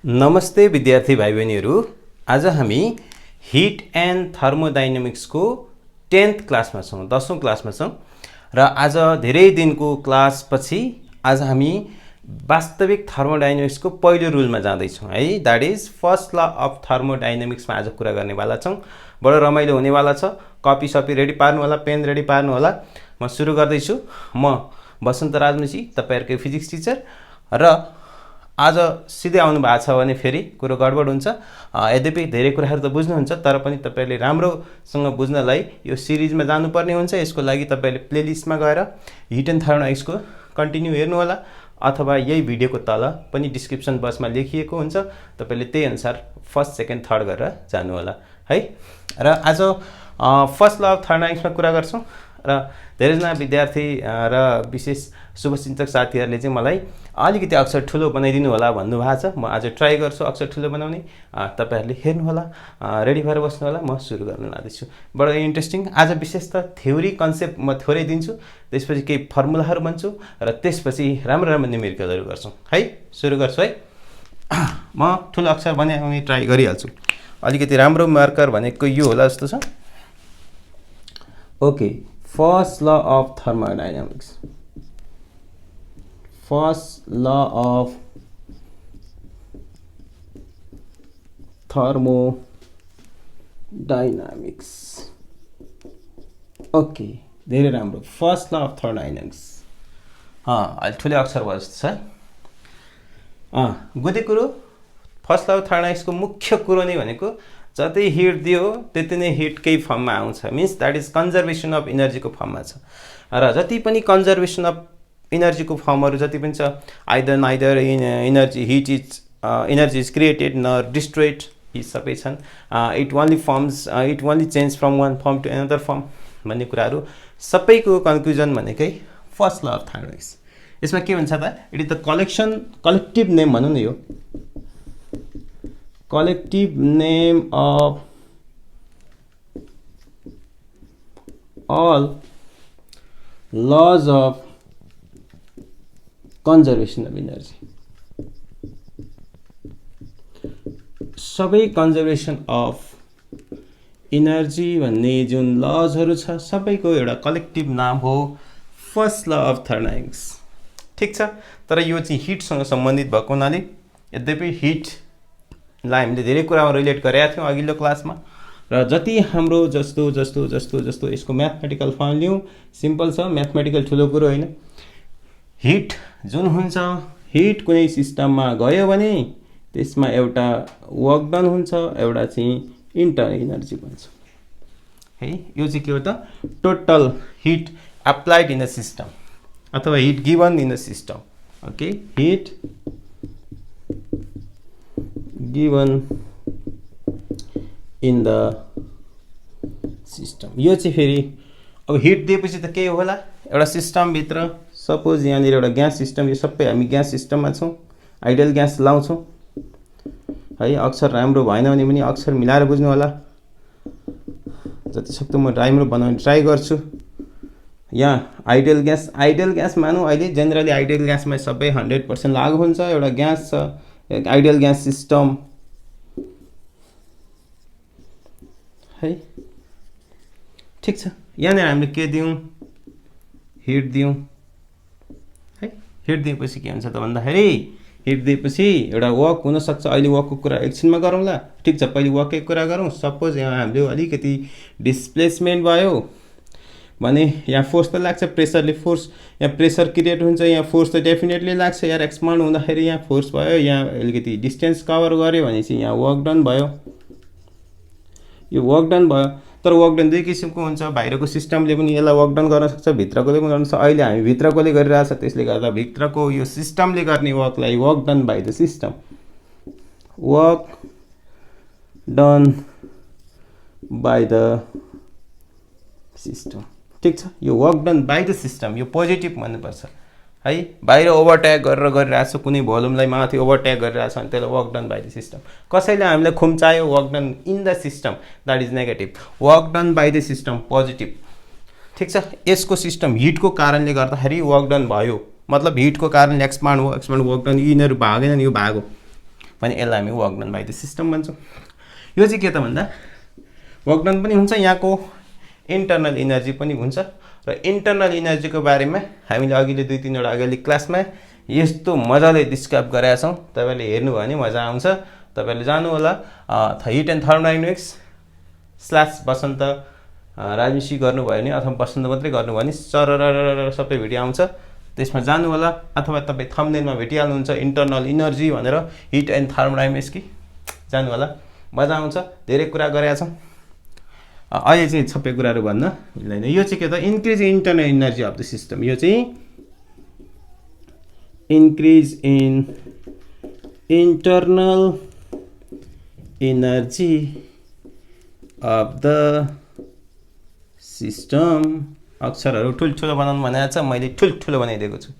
नमस्ते विद्यार्थी भाइ बहिनीहरू। आज हामी हिट एन्ड थर्मोडाइनामिक्सको 10th क्लासमा छौँ, 10औं क्लासमा छौँ र आज धेरै दिनको क्लासपछि आज हामी वास्तविक थर्मोडाइनामिक्सको पहिलो रुलमा जाँदैछौँ है। That is first law of थर्मोडाइनामिक्समा आज कुरा गर्नेवाला छौँ। बडो रमाइलो हुनेवाला छ। कपी सपी रेडी पार्नु होला, पेन रेडी पार्नु होला। म सुरु गर्दैछु। म वसन्त राजमसी, तपाईहरुको फिजिक्स टिचर र आज सिधै आउनु भएको छ भने फेरि कुरो गडबड हुन्छ। यद्यपि धेरै कुराहरू त बुझ्नुहुन्छ, तर पनि तपाईहरुले राम्रोसँग बुझ्नलाई यो सिरिजमा जानुपर्ने हुन्छ। यसको लागि तपाईहरुले प्लेलिस्टमा गएर हिट एन्ड थर्मोडाइनामिक्सको कन्टिन्यू हेर्नु होला, अथवा यही भिडियोको तल पनि डिस्क्रिप्सन बक्समा लेखिएको हुन्छ। तपाईले त्यही अनुसार फर्स्ट सेकेन्ड थर्ड गरेर जानु होला है। र आज फर्स्ट ल अफ थर्मोडाइनामिक्समा कुरा गर्छौँ र धेरैजना विद्यार्थी र विशेष शुभचिन्तक साथीहरूले चाहिँ मलाई अलिकति अक्षर ठुलो बनाइदिनु होला भन्नुभएको छ। म आज ट्राई गर्छु अक्षर ठुलो बनाउने। तपाईहरुले हेर्नु होला, रेडी भएर बस्नु होला। म सुरु गर्न लाग्दैछु। बडो इन्ट्रेस्टिङ। आज विशेष त थ्योरी कन्सेप्ट म थोरै दिन्छु, त्यसपछि केही फर्मुलाहरू भन्छु र त्यसपछि राम्रो राम्रो न्युमेरिकलहरू गर्छौँ है। सुरु गर्छु है। म ठुलो अक्षर बनाउने ट्राई गरिहाल्छु। अलिकति राम्रो मार्कर भनेको यो होला जस्तो छ। Okay, first law of thermodynamics. First law of thermodynamics. Okay, धेरै राम्रो। First law of thermodynamics. अलि ठुलो अक्षर भयो जस्तो छ। गोदे कुरो फर्स्ट ल अफ थर्मोडाइनामिक्सको मुख्य कुरो नै भनेको जति हिट दियो त्यति नै हिटकै फर्ममा आउँछ। Means that is conservation of इनर्जीको फर्ममा छ। र जति पनि कन्जर्भेसन अफ इनर्जीको फर्महरू जति पनि छ, neither energy heat is energy is created न डिस्ट्रोयड, यी सबै छन्। It only change from one form to another form भन्ने कुराहरू सबैको कन्क्लुजन भनेकै फर्स्ट ल अफ थर्मोडाइनामिक्स। यसमा के भन्छ त, it is the collective name भनौँ न, यो collective name of all laws of conservation of energy। सबै कन्जर्भेसन अफ इनर्जी भन्ने जुन लजहरू छ सबैको एउटा कलेक्टिभ नाम हो फर्स्ट ल अफ थर्मोडाइनामिक्स। ठिक छ। तर यो चाहिँ हिटसँग सम्बन्धित भएको हुनाले, यद्यपि हिट लाई हामीले धेरै कुरामा रिलेट गरेका थियौँ अघिल्लो क्लासमा। र जति हाम्रो जस्तो यसको म्याथमेटिकल फर्म लिउँ, सिम्पल छ। म्याथमेटिकल ठुलो कुरो होइन। हिट जुन हुन्छ, हिट कुनै सिस्टममा गयो भने त्यसमा एउटा वर्क डन हुन्छ, एउटा चाहिँ इन्टर्नल एनर्जी भन्छ है। यो चाहिँ के हो त, total heat applied in the system अथवा heat given in the system. Okay, heat given in the system। यो चाहिँ फेरि अब हिट दिएपछि त के होला, एउटा सिस्टमभित्र सपोज यहाँनिर एउटा ग्यास सिस्टम, यो सबै हामी ग्यास सिस्टममा छौँ, आइडियल ग्यास लाउँछौँ है। अक्षर राम्रो भएन भने पनि अक्षर मिलाएर बुझ्नु होला। जतिसक्दो म राम्रो बनाउने ट्राई गर्छु। यहाँ आइडियल ग्यास मानौँ, अहिले जेनरली आइडियल ग्यासमा सबै 100% लागु हुन्छ। एउटा ग्यास छ, आइडियल ग्यास सिस्टम है। ठिक छ। यहाँनिर हामीले के दियौँ, हिट दियौँ है। हिट दिएपछि के हुन्छ त भन्दाखेरि, हिट दिएपछि एउटा वर्क हुनसक्छ। अहिले वर्कको कुरा एकछिनमा गरौँला। ठिक छ, पहिले वर्ककै कुरा गरौँ। सपोज यहाँ हामीले अलिकति डिस्प्लेसमेन्ट भयो भने यहाँ फोर्स त लाग्छ, प्रेसरले फोर्स, यहाँ प्रेसर क्रिएट हुन्छ, यहाँ फोर्स त डेफिनेटली लाग्छ यार। एक्सपान्ड हुँदाखेरि यहाँ फोर्स भयो, यहाँ अलिकति डिस्टेन्स कभर गऱ्यो भने चाहिँ यहाँ वर्क डन भयो। यो वर्क डन भयो। तर वर्क डन दुई किसिमको हुन्छ। बाहिरको सिस्टमले पनि यसलाई वर्क डन गर्न सक्छ, भित्रकोले पनि गर्न सक्छ। अहिले हामी भित्रकोले गरिरहेछ, त्यसले गर्दा भित्रको यो सिस्टमले गर्ने वर्कलाई work done by the system, work done by the system. ठिक छ। यो work done by the system, यो पोजिटिभ भन्नुपर्छ है। बाहिर ओभरट्याक गरेर गरिरहेछ, कुनै भोल्युमलाई माथि ओभरट्याक गरिरहेछ भने त्यसलाई work done by the system. कसैले हामीलाई खुम्चायो, work done in the system, that is negative. Work done by the system positive. ठिक छ। यसको सिस्टम हिटको कारणले गर्दाखेरि वर्क डन भयो, मतलब हिटको कारणले एक्सपान्ड हो, वर्क डन, यिनीहरू भागेन नि, यो भाग हो। भने यसलाई हामी work done by the system भन्छौँ। यो चाहिँ के त भन्दा वर्क डन पनि हुन्छ, यहाँको इन्टरनल इनर्जी पनि हुन्छ। र इन्टरनल इनर्जीको बारेमा हामीले अघिल्लो 2-3 वटा अगाडि क्लासमा यस्तो मजाले डिस्क्राइब गरेका छौँ। तपाईँले हेर्नुभयो भने मजा आउँछ। तपाईँले जानु होला हिट एन्ड थर्मोडाइनामिक्स / बसन्त राजमिस्त्री गर्नुभयो भने अथवा बसन्त मात्रै गर्नुभयो भने सरर सबै भिडियो आउँछ, त्यसमा जानु होला। अथवा तपाईँ थम्बनेलमा भेटिहाल्नुहुन्छ इन्टरनल इनर्जी भनेर हिट एन्ड थर्मोडाइनामिक्स कि जानु होला, मजा आउँछ। धेरै कुरा गरेका छौँ, अहिले चाहिँ सबै कुराहरू भन्न मिल्दैन। यो चाहिँ के त increase internal energy of the system, यो चाहिँ increase in internal energy of the system. अक्षरहरू ठुल्ठुलो बनाउनु भनेको छ, मैले ठुल्ठुलो बनाइदिएको छु,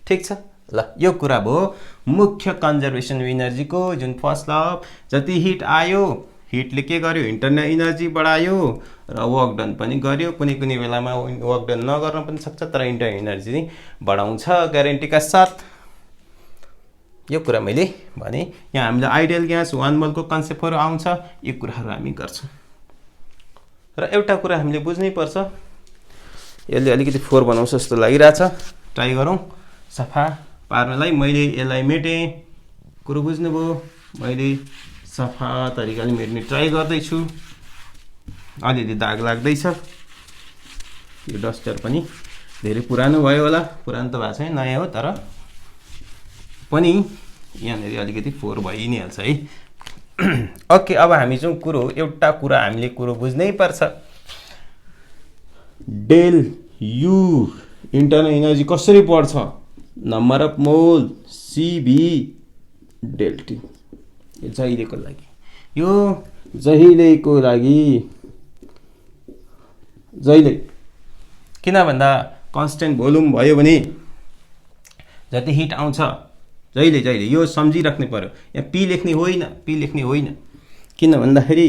ठिक छ ल। यो कुरा भयो मुख्य कन्जर्भेसन इनर्जीको जुन फर्स्ट ल। जति हिट आयो, हिटले के गर्यो इन्टरनल इनर्जी बढायो र वर्क डन पनि गर्यो। कुनै कुनै बेलामा वर्क डन नगर्न पनि सक्छ, तर इन्टरनल इनर्जी बढाउँछ ग्यारेन्टीका साथ। यो कुरा मैले भने। यहाँ हामीले आइडियल ग्यास 1 मोलको कन्सेप्टहरू आउँछ, यो कुराहरू हामी गर्छौँ। र एउटा कुरा हामीले बुझ्नै पर्छ, यसले अलिकति 4 बनाउँछ जस्तो लागिरहेछ, ट्राई गरौँ सफा पार्नलाई। मैले यसलाई मेटेँ, कुरो बुझ्नुभयो। मैले सफा तरिकाले मेट्ने ट्राई गर्दैछु। अलिअलि दाग लाग्दैछ। यो डस्टर पनि धेरै पुरानो भयो होला, पुरानो त भएको छैन, नयाँ हो, तर पनि यहाँनिर अलिकति 4 भइ नै हाल्छ है। ओके, अब हामी चाहिँ एउटा कुरा हामीले कुरो बुझ्नै पर्छ। डेल यु इन्टरनल इनर्जी कसरी बढ्छ? Number of mole CV del T. यो जहिलेको लागि, यो जहिलेको लागि, जहिले किन भन्दा कन्स्टेन्ट भोल्युम भयो भने जति हिट आउँछ जहिले जहिले यो सम्झिराख्नु पर्यो। यहाँ पी लेख्ने होइन, पी लेख्ने होइन। किन भन्दाखेरि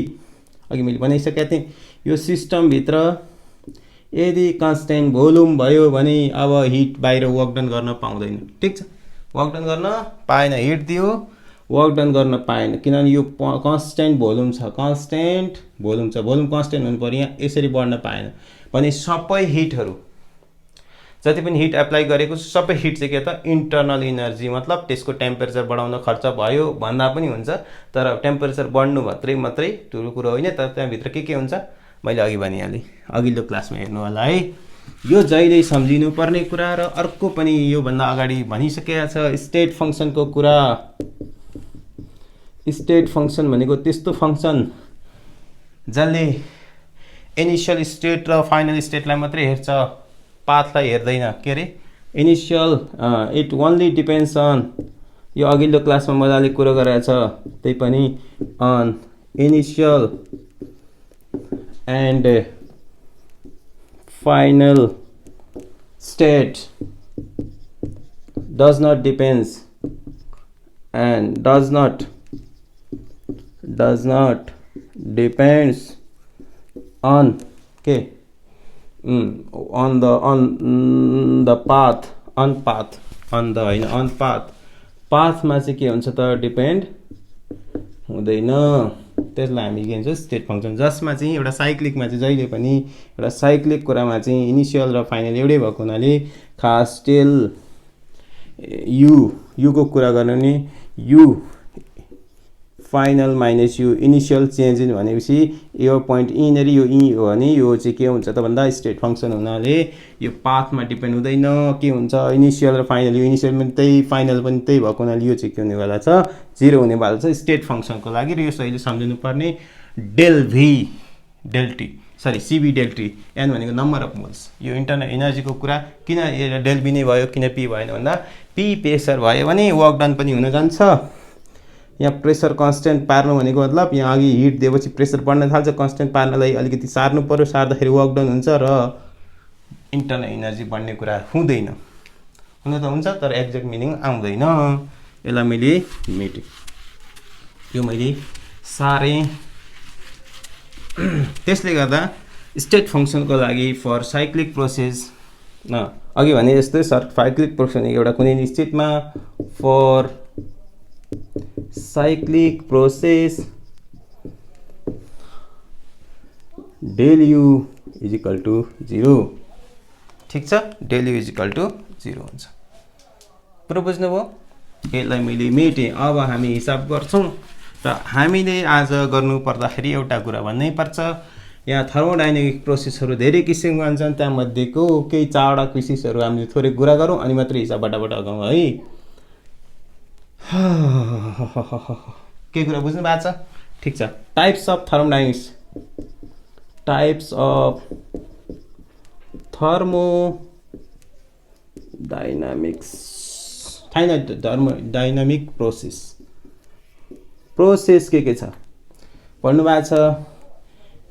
अघि मैले बनाइसकेको थिएँ, यो सिस्टमभित्र यदि कन्स्टेन्ट भोल्युम भयो भने अब हिट बाहिर वर्क डन गर्न पाउँदैन, ठिक छ। वर्क डन गर्न पाएन, हिट दियो, वर्क डन गर्न पाएन, किनभने यो कन्स्टेन्ट भोल्युम छ, कन्स्टेन्ट भोल्युम छ, भोल्युम कन्स्टेन्ट हुनु पर्यो। यहाँ यसरी बढ्न पाएन भने सबै हिटहरू जति पनि हिट एप्लाई गरेको सबै हिट चाहिँ के त इन्टरनल इनर्जी, मतलब त्यसको टेम्परेचर बढाउन खर्च भयो भन्दा पनि हुन्छ। तर टेम्परेचर बढ्नु मात्रै ठुलो कुरो होइन, तर त्यहाँभित्र के हुन्छ मैले अघि भनिहालेँ, अघिल्लो क्लासमा हेर्नु होला है। यो जहिले सम्झिनु पर्ने कुरा। र अर्को पनि योभन्दा अगाडि भनिसकेको छ स्टेट फङ्सनको कुरा। स्टेट फङ्सन भनेको त्यस्तो फङ्सन जसले इनिसियल स्टेट र फाइनल स्टेटलाई मात्रै हेर्छ, पाथलाई हेर्दैन। के अरे initial, it only depends on, यो अघिल्लो क्लासमा मजाले कुरो गरेको छ, त्यही पनि on initial and final state does not depends and does not depends on on the path, on path पाथमा चाहिँ के हुन्छ त डिपेन्ड हुँदैन। त्यसलाई हामी के भन्छौँ स्टेट फङ्सन, जसमा चाहिँ एउटा साइक्लिकमा चाहिँ जहिले पनि एउटा साइक्लिक कुरामा चाहिँ इनिसियल र फाइनल एउटै भएको हुनाले खास टेल युको कुरा गर्नु नि you final minus U initial change in भनेपछि यो पोइन्ट यिनीहरू यो हो भने यो चाहिँ के हुन्छ त भन्दा स्टेट फङ्सन हुनाले यो पाथमा डिपेन्ड हुँदैन। के हुन्छ इनिसियल र फाइनल, यो इनिसियल पनि त्यही फाइनल पनि त्यही भएको हुनाले यो चाहिँ के हुनेवाला छ 0 हुनेवाला छ स्टेट फङ्सनको लागि। र यो अहिले सम्झिनु पर्ने del V del T sorry C V del T, N भनेको नम्बर अफ मोल्स। यो इन्टरनल इनर्जीको कुरा किन डेल भी नै भयो, किन पी भएन भन्दा पी प्रेसर भयो भने वर्क डन पनि हुन जान्छ। यहाँ प्रेसर कन्स्टेन्ट पार्नु भनेको मतलब यहाँ अघि हिट दिएपछि प्रेसर बढ्न थाल्छ, कन्स्टेन्ट पार्नलाई अलिकति सार्नु पर्यो, सार्दाखेरि वर्क डन हुन्छ र इन्टरनल इनर्जी बढ्ने कुरा हुँदैन। हुन त हुन्छ तर एक्ज्याक्ट मिनिङ आउँदैन। यसलाई मैले मेटेँ, यो मैले सारेँ। त्यसले गर्दा स्टेट फङ्सनको लागि फर साइक्लिक प्रोसेस अघि भने जस्तै साइक्लिक प्रोसेस एउटा कुनै निश्चितमा for cyclic process del u is equal to 0। ठिक छ, del u is equal to 0 हुन्छ। कुरो बुझ्नुभयो? यसलाई मैले मेटेँ। अब हामी हिसाब गर्छौँ र हामीले आज गर्नु पर्दाखेरि एउटा कुरा भन्नै पर्छ, यहाँ थर्मोडाइनामिक प्रोसेसहरू धेरै किसिमका हुन्छन्, त्यहाँमध्येको केही 4वटा प्रोसेसहरू हामीले थोरै कुरा गरौँ अनि मात्रै हिसाब बाटाबाट गरौँ है। के कुरा बुझ्नु भएको छ? ठिक छ। Types of thermodynamics, types of thermodynamics, thermodynamic process. Process के छ भन्नु भएको छ?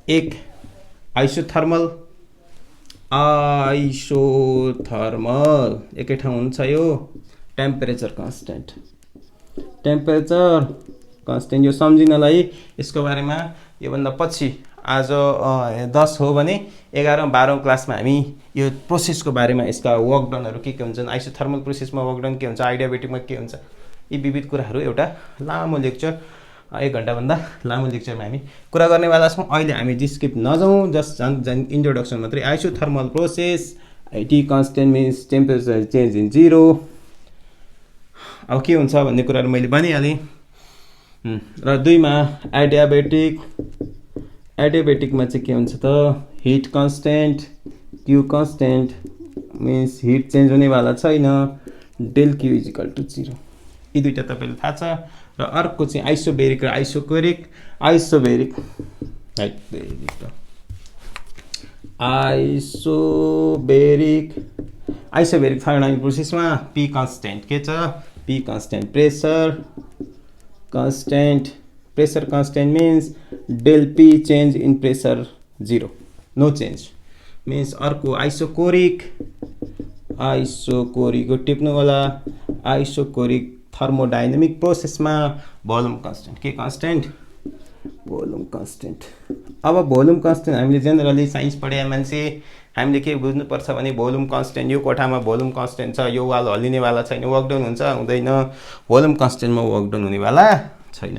एक आइसोथर्मल, एकै ठाउँ हुन्छ यो टेम्परेचर कन्स्टेन्ट, टेम्परेचर कन्स्टेन्ट। यो सम्झिनलाई यसको बारेमा योभन्दा पछि आज 10 हो भने 11औं 12औं क्लासमा हामी यो प्रोसेसको बारेमा यसका वर्कडनहरू के हुन्छन्, आइसोथर्मल प्रोसेसमा वर्कडन के हुन्छ, आइडियाबेटिकमा के हुन्छ, यी विविध कुराहरू एउटा लामो लेक्चर 1 घण्टाभन्दा लामो लेक्चरमा हामी कुरा गर्नेवाला छौँ। अहिले हामी डिस्क्रिप नजाउँ, जस्ट इन्ट्रोडक्सन मात्रै। Isothermal process, T constant means temperature change in 0। अब के हुन्छ भन्ने कुराहरू मैले भनिहालेँ। र 2 मा एडियाबेटिक, एडियाबेटिकमा चाहिँ के हुन्छ त, heat constant, Q constant means heat change हुनेवाला छैन, del Q is equal to 0। यी दुईवटा तपाईँलाई थाहा छ। र अर्को चाहिँ आइसोबेरिक र आइसोकोरिक। आइसोबेरिक आइसोबेरिक थर्मोडाइनामिक प्रोसेसमा पी कन्स्टेन्ट के छ, P constant pressure constant, pressure constant means del P change in pressure 0, no change means. अर्को आइसोकोरिक, आइसोकोरिक टिप्नु होला। आइसोकोरिक थर्मोडाइनामिक प्रोसेसमा भोल्युम कन्स्टेन्ट, के कन्स्टेन्ट, भोल्युम कन्स्टेन्ट। अब भोल्युम कन्स्टेन्ट हामीले जेनरली साइन्स पढे मान्छे हामीले के बुझ्नुपर्छ भने भोल्युम कन्स्टेन्ट, यो कोठामा भोल्युम कन्स्टेन्ट छ, यो वाल हल्लिनेवाला छैन, वर्कडाउन हुन्छ हुँदैन, भोल्युम कन्स्टेन्टमा वर्कडाउन हुनेवाला छैन।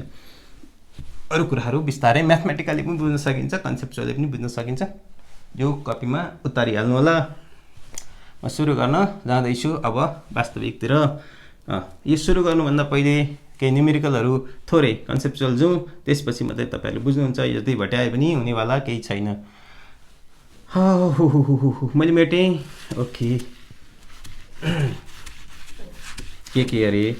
अरू कुराहरू बिस्तारै म्याथमेटिकली पनि बुझ्न सकिन्छ, कन्सेप्चुअली पनि बुझ्न सकिन्छ। यो कपीमा उतारिहाल्नु होला। म सुरु गर्न जाँदैछु अब वास्तविकतिर। यो सुरु गर्नुभन्दा पहिले केही न्युमेरिकलहरू थोरै कन्सेप्चुअल जाउँ, त्यसपछि मात्रै तपाईँहरूले बुझ्नुहुन्छ। जति भट्याए पनि हुनेवाला केही छैन। मैले मेटेँ। ओके, के अरे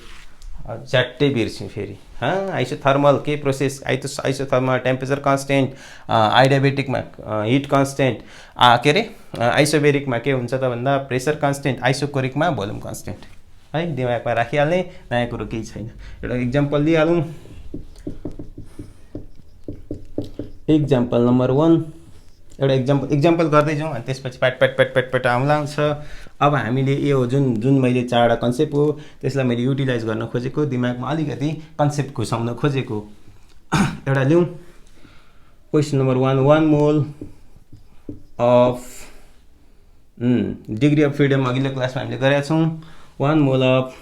झट्टै बिर्सेँ फेरि। आइसोथर्मल के प्रोसेस, आइसोथर्मल टेम्परेचर कन्स्टेन्ट, आइडियाबेटिकमा हिट कन्स्टेन्ट, के अरे आइसोबेरिकमा के हुन्छ त भन्दा प्रेसर कन्स्टेन्ट, आइसोकोरिकमा भोल्युम कन्स्टेन्ट है। दिमागमा राखिहाल्ने, नयाँ कुरो केही छैन। एउटा इक्जाम्पल दिइहालौँ। इक्जाम्पल नम्बर 1, एउटा इक्जाम्पल गर्दै जाउँ अनि त्यसपछि प्याट आउँछ। अब हामीले यो जुन मैले 4वटा कन्सेप्ट हो त्यसलाई मैले युटिलाइज गर्न खोजेको, दिमागमा अलिकति कन्सेप्ट घुसाउन खोजेको। एउटा लिउँ। Question number 1, 1 mole of degree of freedom अघिल्लो क्लासमा हामीले गरेका छौँ। 1 मोल अफ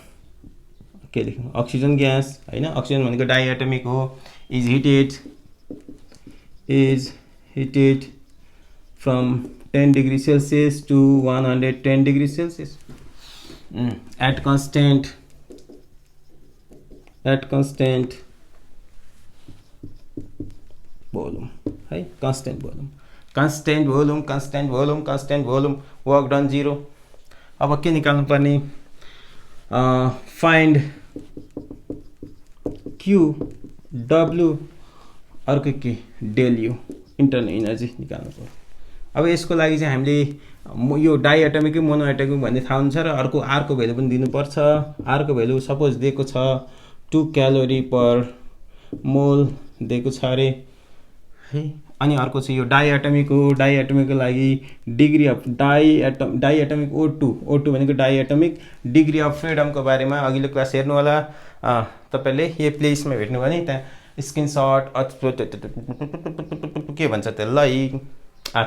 के लेख्नु, अक्सिजन ग्यास होइन, अक्सिजन भनेको डाइएटमिक हो, is heated from 10 degree Celsius to 110 degree Celsius at constant volume है, constant volume work done 0। अब के निकाल्नु पर्ने, find Q W अर्को के del U इन्टरनल इनर्जी निकाल्नु पर्यो। अब यसको लागि चाहिँ हामीले यो डाइएटमिक मोनोएटमिक भन्ने थाहा हुन्छ र अर्को भेल्यु पनि दिनुपर्छ। अर्को भेल्यु सपोज दिएको छ 2 क्यालोरी पर मोल दिएको छ अरे है। अनि अर्को चाहिँ यो डाइएटमिकको लागि डिग्री अफ डाइएटमिक O2 भनेको डाइएटमिक डिग्री अफ फ्रिडमको बारेमा अघिल्लो क्लास हेर्नु होला तपाईले। यो प्लेसमा भेट्नु भने त्यहाँ स्क्रिनशट के भन्छ त्यसलाई,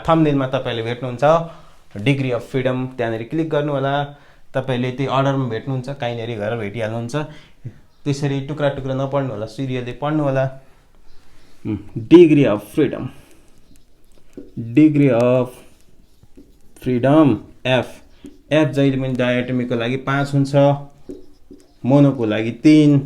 थम्बनेलमा तपाईले भेट्नुहुन्छ डिग्री अफ फ्रिडम, त्यहाँनेर क्लिक गर्नु होला। तपाईले त्यो अर्डरमा भेट्नुहुन्छ, कहीँनेर गएर भेटिहाल्नुहुन्छ। त्यसरी टुक्रा टुक्रा नपढ्नु होला, सिरियली पढ्नु होला। Degree of freedom, degree of freedom F, F जहिले पनि डायटोमिकको लागि 5 हुन्छ, मोनोको लागि 3,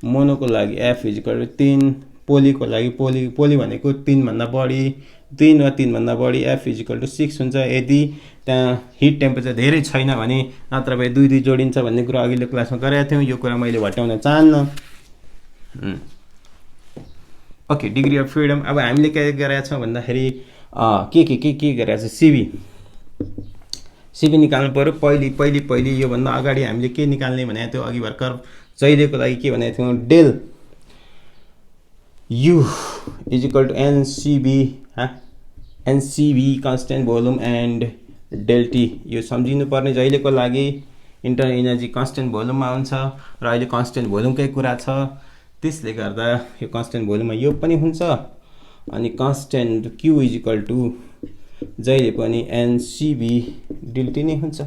मोनोको लागि एफ इजिकल 3, पोलीको लागि पोली भनेको 3 भन्दा बढी, 3 वा 3 भन्दा बढी एफ इजिकल टु 6 हुन्छ। यदि त्यहाँ हिट टेम्परेचर धेरै छैन भने नत्र भए 2 जोडिन्छ भन्ने कुरा अघिल्लो क्लासमा गरेका थियौँ, यो कुरा मैले भट्याउन चाहन्न। Okay, degree of freedom. अब हामीले के गरेका छौँ भन्दाखेरि के गरेका छ, सिबी निकाल्नु पर्यो। पहिले योभन्दा अगाडि हामीले के निकाल्ने भनेको थियो, अघि भर्खर जहिलेको लागि के भनेको थियौँ, del U is equal to n C v constant volume and del T, यो सम्झिनु पर्ने। जहिलेको लागि इन्टरनल एनर्जी कन्स्टेन्ट भोल्युममा हुन्छ र अहिले कन्स्टेन्ट भोल्युमकै कुरा छ, त्यसले गर्दा यो कन्स्टेन्ट भोल्युममा यो पनि हुन्छ। अनि कन्स्टेन्ट क्यु इजिकल टु जहिले पनि एनसिबी डेल्टी नै हुन्छ।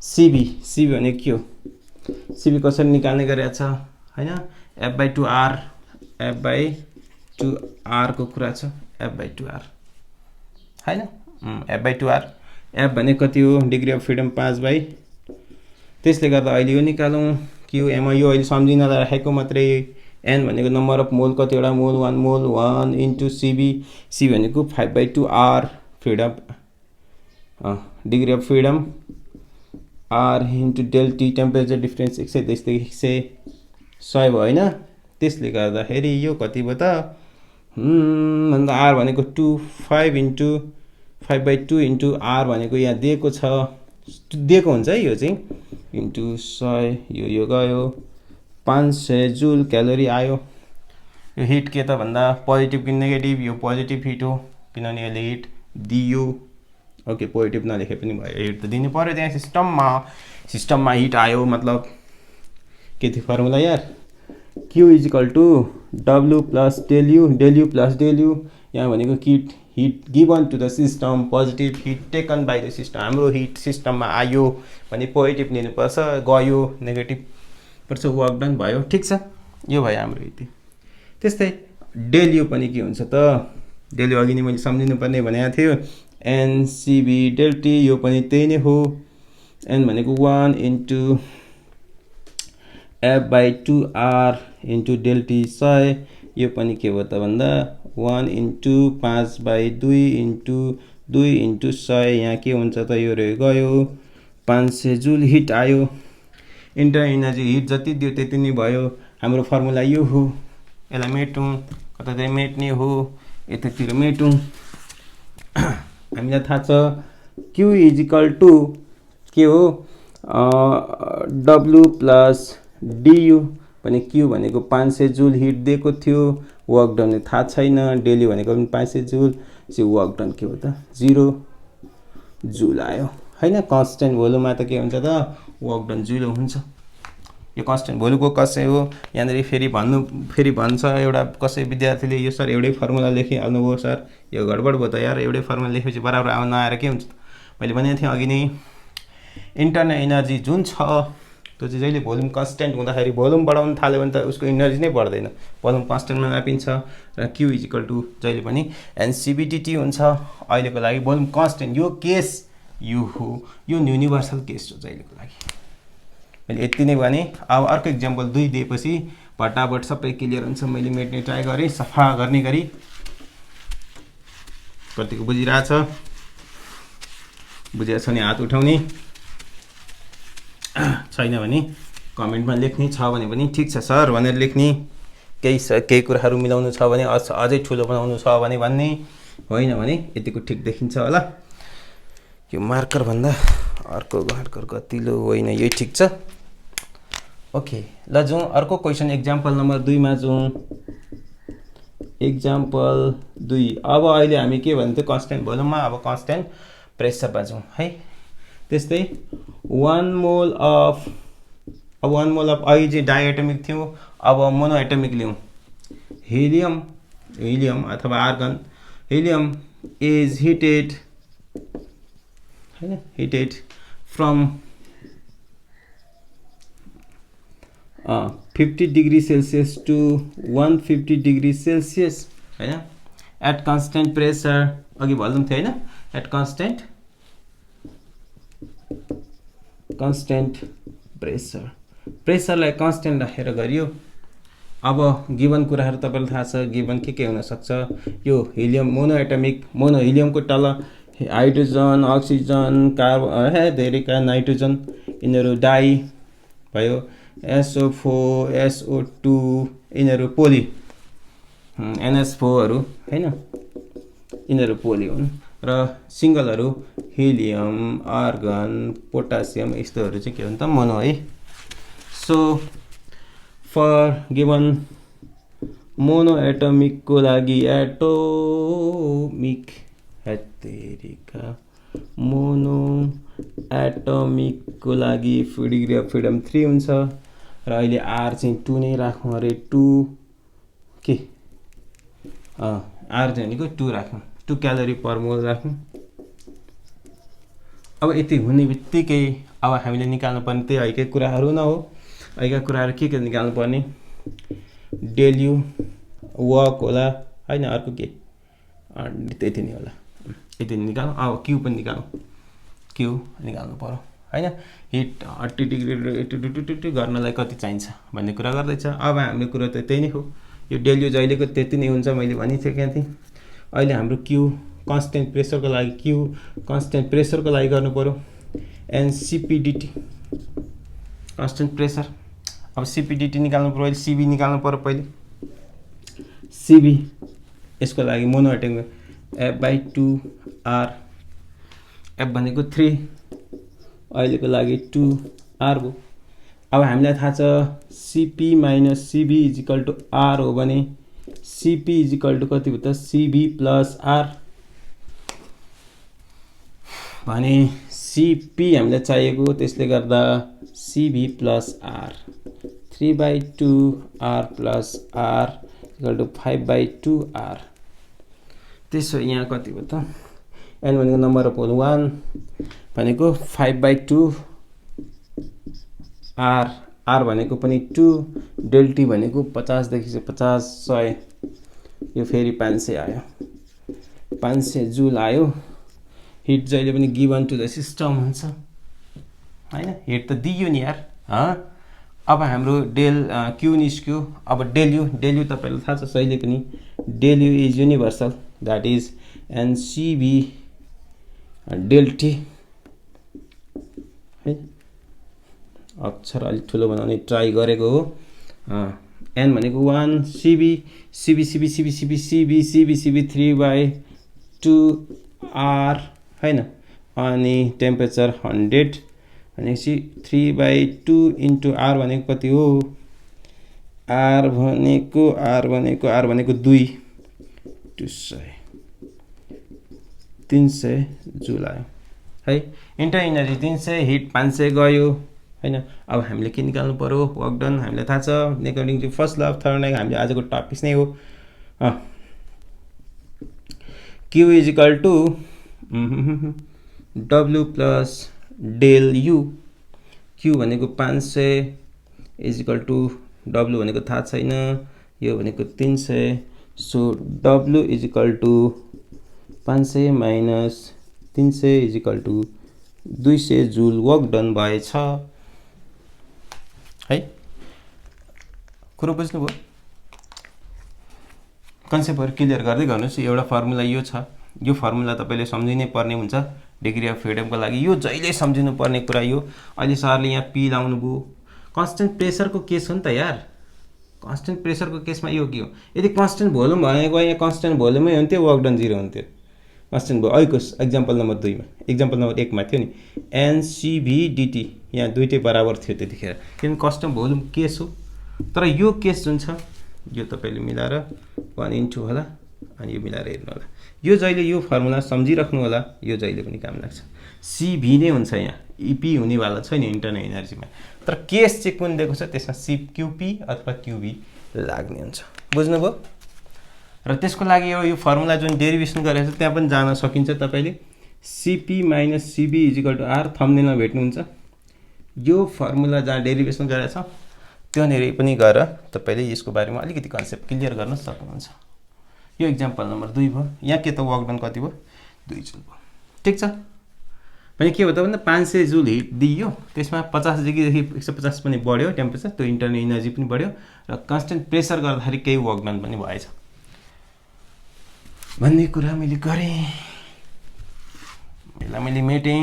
सिबी भनेको के हो, सिबी कसरी निकाल्ने गरेको छ हैन, f/2r, f/2r को कुरा छ, f/2r हैन, f/2r, f भनेको कति हो, डिग्री अफ फ्रिडम 5/, त्यसले गर्दा अहिले यो निकालौँ, क्यु एम, यो अहिले सम्झिन राखेको मात्रै। एन भनेको नम्बर अफ मोल कतिवटा, मोल 1 इन्टु सिबी, सिबी भनेको 5/2r freedom, degree of freedom, R into del T, temperature difference 110 देखि 100 भयो होइन। त्यसले गर्दाखेरि यो कति भयो त भन्दा आर भनेको 5/2 इन्टु आर भनेको यहाँ दिएको छ, दिएको हुन्छ है यो चाहिँ, इन्टु 100, यो गयो 500 जुल क्यालोरी आयो। यो हिट के त भन्दा पोजिटिभ कि नेगेटिभ, यो पोजिटिभ हिट हो किनभने यसले हिट दियो। ओके, पोजिटिभ नलेखे पनि भयो, हिट त दिनु पर्यो। त्यहाँ सिस्टममा हिट आयो, मतलब के थियो फर्मुला यार, Q is equal to W plus del U, यहाँ भनेको heat given to the system, positive heat taken by the system. हाम्रो हिट सिस्टममा आयो भने पोजिटिभ लिनुपर्छ, गयो नेगेटिभ पर्छ, वर्क डन भयो। ठिक छ, यो भयो हाम्रो यति। त्यस्तै डेल यु पनि के हुन्छ त, डेल यु अघि नै मैले सम्झिनु पर्ने भनेको थियो, एनसिबी डेल टी, यो पनि त्यही नै हो। एन भनेको 1 into f/2r into del T 100, यो पनि के हो त भन्दा 1 इन्टु 5/2 इन्टु 2 इन्टु 100, यहाँ के हुन्छ त, यो गयो 500 जुल हिट आयो। इन्टरनल एनर्जी हिट जति दियो त्यति नै भयो। हाम्रो फर्मुला यो हो, यसलाई मेटौँ, कतातिर मेट्ने हो, यतातिर मेटौँ। हामीलाई थाहा छ क्यु इजिकल टु के हो, डब्लु प्लस डियु भने क्यु भनेको 500 जुल हिट दिएको थियो, वर्क डन थाहा छैन, डेली भनेको पनि 500 जुल, वर्क डन के हो त 0 जुल आयो हैन। कन्स्टेन्ट भोल्युममा त के हुन्छ त, वर्क डन 0 हुन्छ। यो कन्स्टेन्ट भोल्युमको कसै हो, यहाँनिर फेरि भन्छ एउटा कसै विद्यार्थीले, यो सर एउटै फर्मुला लेखिहाल्नुभयो सर, यो गडबड भयो त यार, एउटै फर्मुला लेखेपछि बराबर आउन आएर के हुन्छ। मैले भनेको थिएँ अघि नै, इन्टरनल एनर्जी जुन छ त्यो चाहिँ जहिले भोल्युम कन्स्टेन्ट हुँदाखेरि भोल्युम बढाउन थाल्यो भने त उसको एनर्जी नै बढ्दैन, भोल्युम कन्स्टेन्टमा नापिन्छ। र क्यु इजिकल टु जहिले पनि एनसिबिडिटी हुन्छ। अहिलेको लागि भोल्युम कन्स्टेन्ट, यो केस यो हो, यो युनिभर्सल केस हो जहिलेको लागि। मैले यति नै भने। अब अर्को इक्जाम्पल 2 दिएपछि फटाफट सबै क्लियर हुन्छ। मैले मेट्ने ट्राई गरेँ सफा गर्ने गरी। कतिको बुझिरहेछ, बुझेछ भने हात उठाउने, छैन भने कमेन्टमा लेख्ने, छ भने पनि ठिक छ सर भनेर लेख्ने, केही कुराहरू मिलाउनु छ भने अझै ठुलो बनाउनु छ भने भन्ने, होइन भने यतिको ठिक देखिन्छ होला। यो मार्कर भन्दा अर्को गतिलो होइन, यही ठिक छ। ओके, ल जाउँ अर्को क्वेसन, एक्जाम्पल नम्बर 2 मा जाउँ। एक्जाम्पल 2, अब अहिले हामी के भन्थ्यो कन्स्टेन्ट भोल्युममा, अब कन्स्टेन्ट प्रेसरमा जाउँ है। त्यस्तै 1 मोल अफ अहिले चाहिँ डाइएटोमिक थियो, अब मोनोएटोमिक लिउँ। हिलियम अथवा आर्गन, हिलियम इज हिटेड हैन, heated from 50 degree Celsius to 150 degree Celsius हैन एट कन्स्टेन्ट प्रेसर अघि भन्नु थियो हैन एट कन्स्टेन्ट प्रेसरलाई कन्स्टेन्ट राखेर गरियो। अब गिवन कुराहरू तपाईलाई थाहा छ गिवन के हुन सक्छ यो हिलियम मोनो हिलियमको तल हाइड्रोजन अक्सिजन कार्बन धेरैका नाइट्रोजन यिनीहरू डाई भयो SO4 SO2 यिनीहरू पोली NH4 हरू हैन यिनीहरू पोली हुन् र सिंगलहरू हिलियम आर्गन पोटासियम यस्तोहरू चाहिँ के हुन्छ मोनो है। So for given mono atomic को लागि एटोमिक हेतेरिका मोनो एटमिक को लागि डिग्री अफ फ्रिडम 3 हुन्छ र अहिले R चाहिँ 2 नै राखौं अरे 2 के R चाहिँ भनेको 2 राखौं 2 क्यालोरी पर मोल राखौं। अब यति हुने बित्तिकै अब हामीले निकाल्नु पर्ने त्यही हैकै कुराहरू न हो हैका कुराहरू के निकाल्नु पर्ने डेल यु वर्क होला हैन अर्को के त्यति नै होला यति निकाल्नु। अब क्यू पनि निकाल्नु पर्यो हैन हिट 80 डिग्री गर्नलाई कति चाहिन्छ भन्ने कुरा गर्दैछ। अब हाम्रो कुरा त त्यही नै हो यो डेल यु जहिलेको त्यति नै हुन्छ मैले भनिसकेँ थिएँ। अहिले हाम्रो क्यू कन्स्टेन्ट प्रेसरको लागि गर्नु पर्यो एनसीपीडीटी कन्स्टेन्ट प्रेसर। अब सीपीडीटी निकाल्नु पर्यो अहिले सीबी निकाल्नु पर्यो पहिले सीबी यसको लागि mono atomic F/2 R F भनेको 3 अहिलेको लागि 2 R हो। अब हामीलाई थाहा छ CP - CB = R हो भने CP = कति भयो त CB + R भने CP हामीलाई चाहिएको त्यसले गर्दा CB + R 3/2 R + R = 5/2 R। त्यसो यहाँ कति भयो त n भनेको नम्बर अफ होल 1 भनेको 5/2 R R भनेको पनि 2 डेल T भनेको 50 देखि 50 100 यो फेरि 500 आयो 500 जुल आयो। हिट जहिले पनि गिवन टु द सिस्टम हुन्छ हैन हिट त दियो नि यार अब हाम्रो डेल क्यू निस्क्यो। अब डेल यु तपाईलाई थाहा छ सहिले पनि del U is universal that is N C V del T है अक्षर अलि ठुलो बनाउने ट्राई गरेको हो। एन भनेको 1 सीबी 3/2 R हैन अनि टेम्परेचर 100 भनेपछि 3/2 इन्टु R भनेको कति हो R भनेको 2 200 300 जुल आयो है। इन्टर इनर्जी 300 हिट 500 गयो हैन। अब हामीले के निकाल्नु पर्यो वर्क डन हामीलाई थाहा छ according to first law of thermodynamics हामीले आजको टपिक नै हो Q = W plus del U Q भनेको 500 = W भनेको थाहा छैन यो भनेको 300 सो W = 500 - 300 = 200 जुल वर्क डन भएछ है। कुरो बुझ्नुभयो कन्सेप्टहरु क्लियर गर्दै गर्नुस्। एउटा फर्मुला यो छ यो फर्मुला तपाईले सम्झिनै पर्ने हुन्छ डिग्री अफ फ्रिडमको लागि यो जहिले सम्झिनु पर्ने कुरा यो। अहिले सरले यहाँ पी लाउनु भयो कन्स्टेन्ट प्रेसरको केस हो नि त यार कन्स्टेन्ट प्रेसरको केसमा यो के हो यदि कन्स्टेन्ट भोल्युम भनेको यहाँ कन्स्टेन्ट भोल्युमै हुन्थ्यो वर्क डन 0 हुन्थ्यो। कन्स्टेन्ट भयो अहिलेको एक्जाम्पल नम्बर 2 मा एक्जाम्पल नम्बर 1 मा थियो नि एनसीभी यहाँ दुईटै बराबर थियो त्यतिखेर किन कन्स्टेन्ट भोल्युम केस हो। तर यो केस जुन छ यो तपाईले मिलाएर 1 इन्टु होला अनि यो मिलाएर हेर्नु होला यो जहिले यो फर्मुला सम्झिराख्नु होला यो जहिले पनि काम लाग्छ। सीभी नै हुन्छ यहाँ ईपी हुनेवाला छैन इन्टरनल एनर्जीमा तर केस चाहिँ कुन दिएको छ त्यसमा सीक्यूपी अथवा क्यूबी लाग्ने हुन्छ बुझ्नुभयो। र त्यसको लागि यो फर्मुला जुन डेरिभेसन गरेको छ त्यहाँ पनि जान सकिन्छ तपाईले सीपी - सीबी = R थम्बनेलमा भेट्नुहुन्छ यो फर्मुला जहाँ डेरिभेसन गरेको छ त्यहाँनिर पनि गएर तपाईले यसको बारेमा अलिकति कन्सेप्ट क्लियर गर्न सक्नुहुन्छ। यो एक्जाम्पल नम्बर 2 भयो। यहाँ के त वर्क डन कति भयो 2 जुल भयो। ठीक छ, भने के हो त भन्दा 500 जुल हिट दिइयो, त्यसमा 50 डिग्रीदेखि 150 पनि बढ्यो टेम्परेचर, त्यो इन्टरनल एनर्जी पनि बढ्यो र कन्स्टेन्ट प्रेसर गर्दाखेरि केही वर्क डन पनि भएछ भन्ने कुरा मैले गरेँ। यसलाई मैले मेटेँ,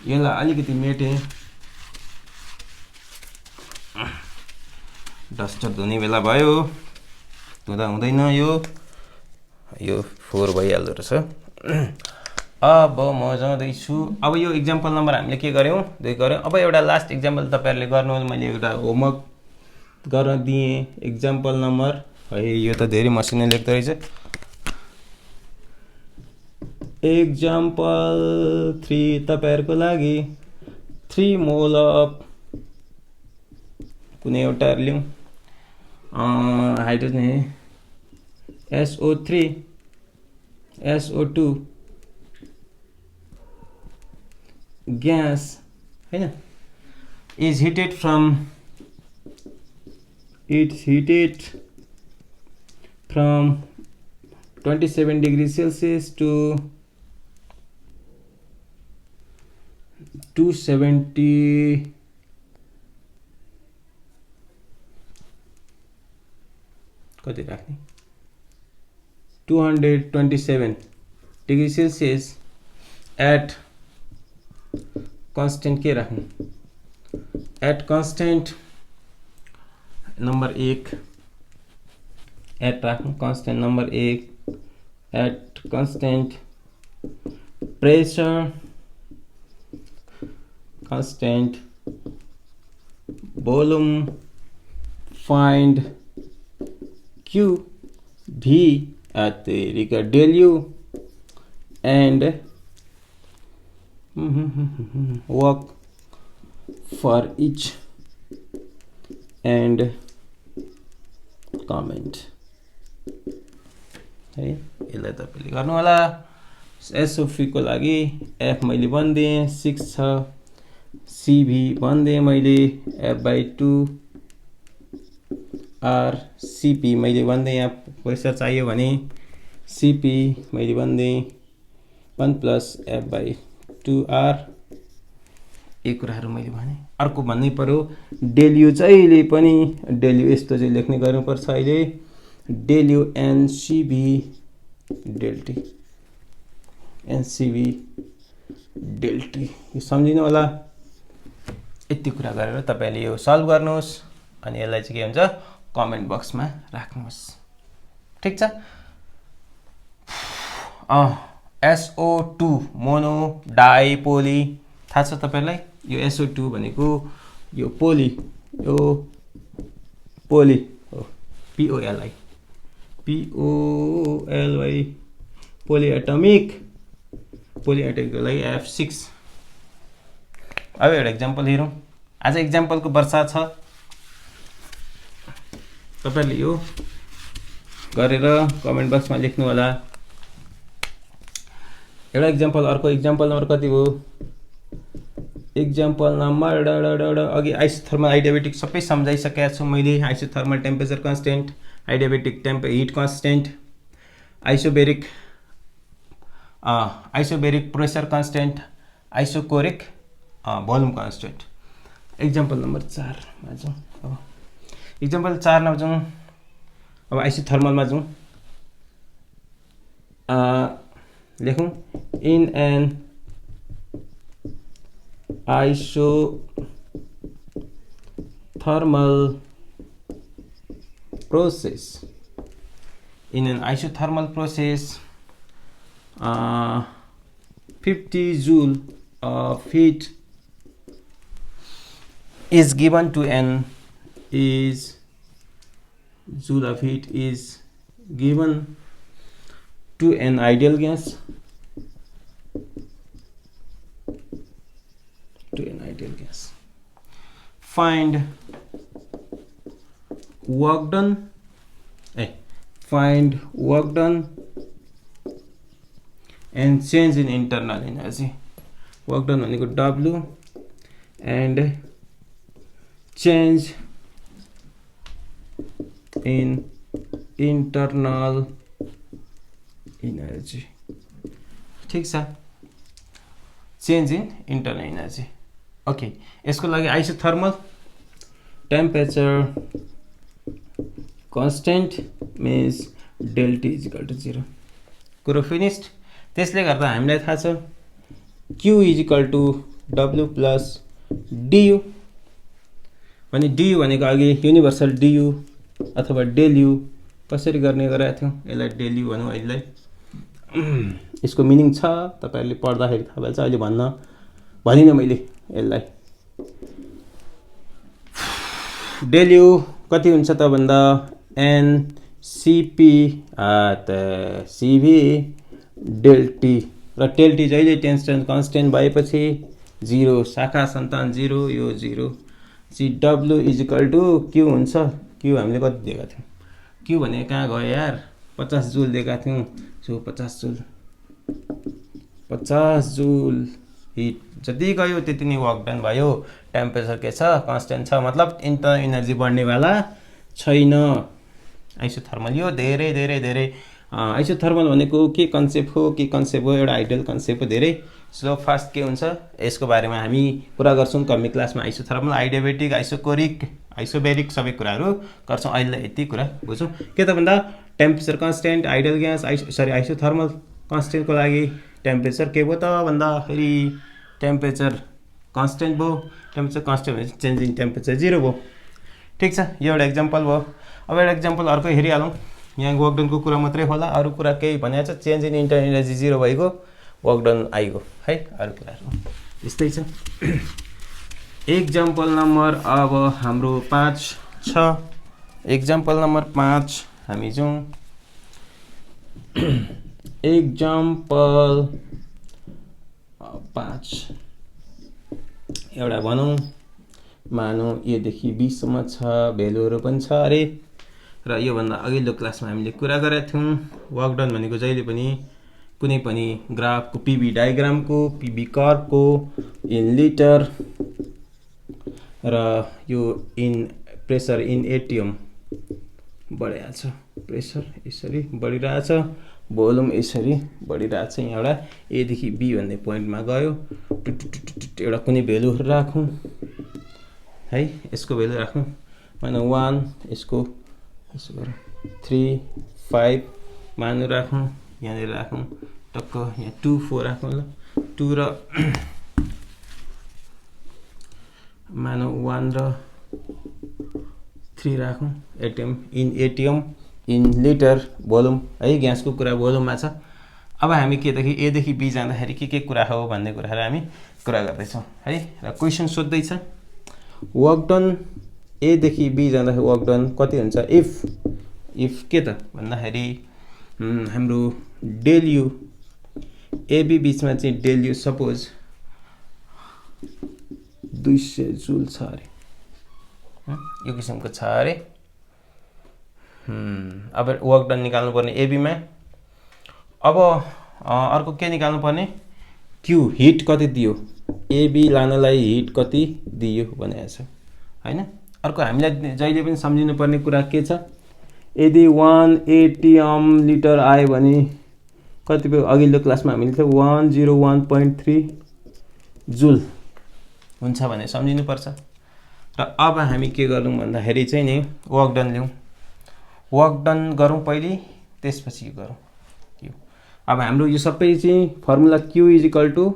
यसलाई अलिकति मेटेँ, डस्टर धुने बेला भयो, धुँदा हुँदैन, यो 4 भइहाल्दो रहेछ। अब म जाँदैछु। अब यो एक्जाम्पल नम्बर हामीले के गर्यौँ 2 गर्यौँ। अब एउटा लास्ट एक्जाम्पल तपाईहरुले गर्नु, मैले एउटा होमवर्क गर्न दिएँ। एक्जाम्पल नम्बर है, यो त धेरै मसिनो लेख्दो रहेछ। एक्जाम्पल 3 तपाईहरुको लागि 3 मोल अफ कुनै एउटा लिउँ, हाइड्रोजन है SO3 SO2 gas हैन, is heated from 27 degrees Celsius to 270 कति राख्ने 227 degrees Celsius at constant के राख्नु, at constant नंबर 1 at राख्नु, constant number 1 at constant pressure, constant volume, find Q V at the del U and work for each and comment है। यसलाई तपाईले गर्नु होला। SOP को लागि F मैले भनिदिएँ 6 छ, CV भनिदिएँ मैले F/2 R, CP मैले भनिदिएँ, यहाँ प्रेसर चाहियो भने CP मैले भनिदिएँ 1 + F/2R। यी कुराहरू मैले भने। अर्को भन्नै पर्यो del U चाहिँ पनि del U यस्तो चाहिँ लेख्ने गर्नुपर्छ अहिले, del U NCV del T, NCV del T, यो सम्झिनु होला। यति कुरा गरेर तपाईले यो सल्भ गर्नुहोस् अनि यसलाई चाहिँ के हुन्छ कमेन्ट बक्समा राख्नुहोस्। ठीक छ। SO2 मोनो डाइपोली थाहा छ तपाईलाई। यो SO2 भनेको यो पोली, यो पोली हो, POLY पोलिएटमिक, पोलिएटमिकको लागि F6। अब एउटा एक्जाम्पल हेरौँ। आज एक्जाम्पलको वर्षा छ, तपाईले यो गरेर कमेन्ट बक्समा लेख्नु होला। एउटा एक्जाम्पल, अर्को एक्जाम्पल नम्बर कति हो, एक्जाम्पल नम्बर अघि आइसोथर्मल आइडियाबेटिक सबै सम्झाइसकेको छु मैले। Isothermal temperature constant, adiabatic heat constant, isobaric pressure constant, isochoric volume constant. Example number 4 मा जाउँ। अब एक्जाम्पल 4 मा जाउँ। अब आइसोथर्मलमा जाउँ। लेखौँ in an isothermal process, in an isothermal process 50 joule of heat is given to an ideal gas, find work done and change in internal energy. Work done भनेको W and change in internal energy. ठीक छ, change in internal energy. Okay, यसको लागि isothermal temperature constant means del T is equal to 0। कुरो finished. त्यसले गर्दा हामीलाई थाहा छ Q is equal to W plus DU भने DU भनेको अघि युनिभर्सल DU अथवा डेल यु कसरी गर्ने गरेका थियौँ। यसलाई डेल यु भनौँ अहिलेलाई। यसको मिनिङ छ, तपाईँहरूले पढ्दाखेरि थाहा भएछ, अहिले भनिनँ मैले यसलाई। डेल यु कति हुन्छ त भन्दा NCP CV डेल टी र डेल टी जहिले टेन्सन कन्स्टेन्ट भएपछि 0, शाखा सन्तान 0, यो 0। CW इजिकल टु Q हुन्छ। Q हामीले कति दिएका थियौँ, Q भने कहाँ गयो यार, 50 जुल दिएका थियौँ। सो 50 जुल हिट जति गयो त्यति नै वर्क डन भयो। टेम्परेचर के छ, कन्स्टेन्ट छ, मतलब इन्टरनल इनर्जी बढ्नेवाला छैन। आइसोथर्मल यो धेरै धेरै धेरै आइसोथर्मल भनेको के कन्सेप्ट हो, एउटा आइडियल कन्सेप्ट हो। धेरै स्लो फास्ट के हुन्छ यसको बारेमा हामी कुरा गर्छौँ कमी क्लासमा। आइसोथर्मल, आइडियाबेटिक, आइसोकोरिक, आइसोबेरिक सबै कुराहरू गर्छौँ। अहिले यति कुरा बुझौँ के त भन्दा temperature constant, ideal gas, isothermal कन्स्टेन्टको लागि टेम्परेचर के भयो त भन्दाखेरि टेम्परेचर कन्स्टेन्ट भयो। टेम्परेचर कन्स्टेन्ट भने चेन्ज इन टेम्परेचर 0 भयो। ठिक छ, यो एउटा एक्जाम्पल भयो। अब एउटा एक्जाम्पल अर्को हेरिहालौँ। यहाँ वर्क डनको कुरा मात्रै होला, अरू कुरा केही भनेको छ। चेन्ज इन इन्टरनल इनर्जी 0 भइगयो, वर्क डन आइगयो है। अरू कुराहरू यस्तै छ। एक्जाम्पल नम्बर अब हाम्रो 5 छ। एक्जाम्पल नम्बर 5 हामी जाउँ। एक्जाम्पल 5 एउटा भनौँ, मानौँ एदेखि बीसम्म छ, भेल्युहरू पनि छ अरे। र योभन्दा अघिल्लो क्लासमा हामीले कुरा गरेका थियौँ वर्क डन भनेको जहिले पनि कुनै पनि ग्राफको पिभी डायग्रामको, पिभी कर्वको इन लिटर र यो इन प्रेसर इन एटिएम बढिरहेछ। प्रेसर यसरी बढिरहेछ, भोल्युम यसरी बढिरहेछ। यहाँबाट एदेखि बी भन्ने पोइन्टमा गयो। एउटा कुनै भेल्युहरू राखौँ है, यसको भेल्यु राखौँ मानौँ 1, यसको यसो गरौँ 3, 5 मानु राखौँ। यहाँनिर राखौँ टक्क यहाँ 2, 4 राखौँ ल। 2 र मानौँ 1 र 3 राखौँ। एटिएम इन लिटर भोल्युम है, ग्यासको कुरा भोल्युममा छ। अब हामी केदेखि एदेखि बी जाँदाखेरि के कुरा हो भन्ने कुराहरू हामी कुरा गर्दैछौँ है। र क्वेसन सोध्दैछ वर्क डन एदेखि बी जाँदाखेरि वर्क डन कति हुन्छ इफ के त भन्दाखेरि हाम्रो डेल यु एबी बिचमा चाहिँ डेल यु सपोज 200 जुल छ अरे, यो किसिमको छ अरे। अब वर्क डन निकाल्नु पर्ने एबीमा। अब अर्को के निकाल्नु पर्ने, क्यू हिट कति दियो, एबी लानलाई हिट कति दियो भनेको छ हैन। अर्को हामीलाई जहिले पनि सम्झिनु पर्ने कुरा के छ, यदि 1 एटिएम लिटर आयो भने कति भयो, अघिल्लो क्लासमा हामीले थियो 101.3 जुल हुन्छ भने सम्झिनुपर्छ। र अब हामी के गरौँ भन्दाखेरि चाहिँ नि वर्क डन ल्याउँ। वर्क डन गरौँ पहिले, त्यसपछि यो गरौँ। यो अब हाम्रो यो सबै चाहिँ formula Q is equal to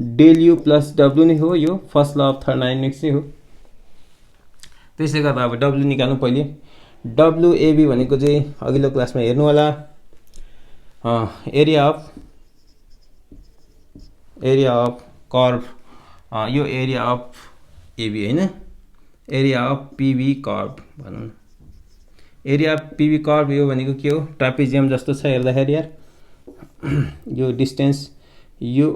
del U plus W नै हो। यो फर्स्ट ल अफ थर्मोडायनामिक्स नै हो। त्यसले गर्दा अब डब्लु निकाल्नु पहिले। डब्लु एबी भनेको चाहिँ अघिल्लो क्लासमा हेर्नु होला, एरिया अफ कर्भ, यो एरिया अफ एबी हैन, एरिया अफ पिभी कर्भ भनौँ न। एरिया अफ पिभी कर्भ यो भनेको के हो, ट्रापेजियम जस्तो छ हेर्दाखेरि यार। यो डिस्टेन्स यो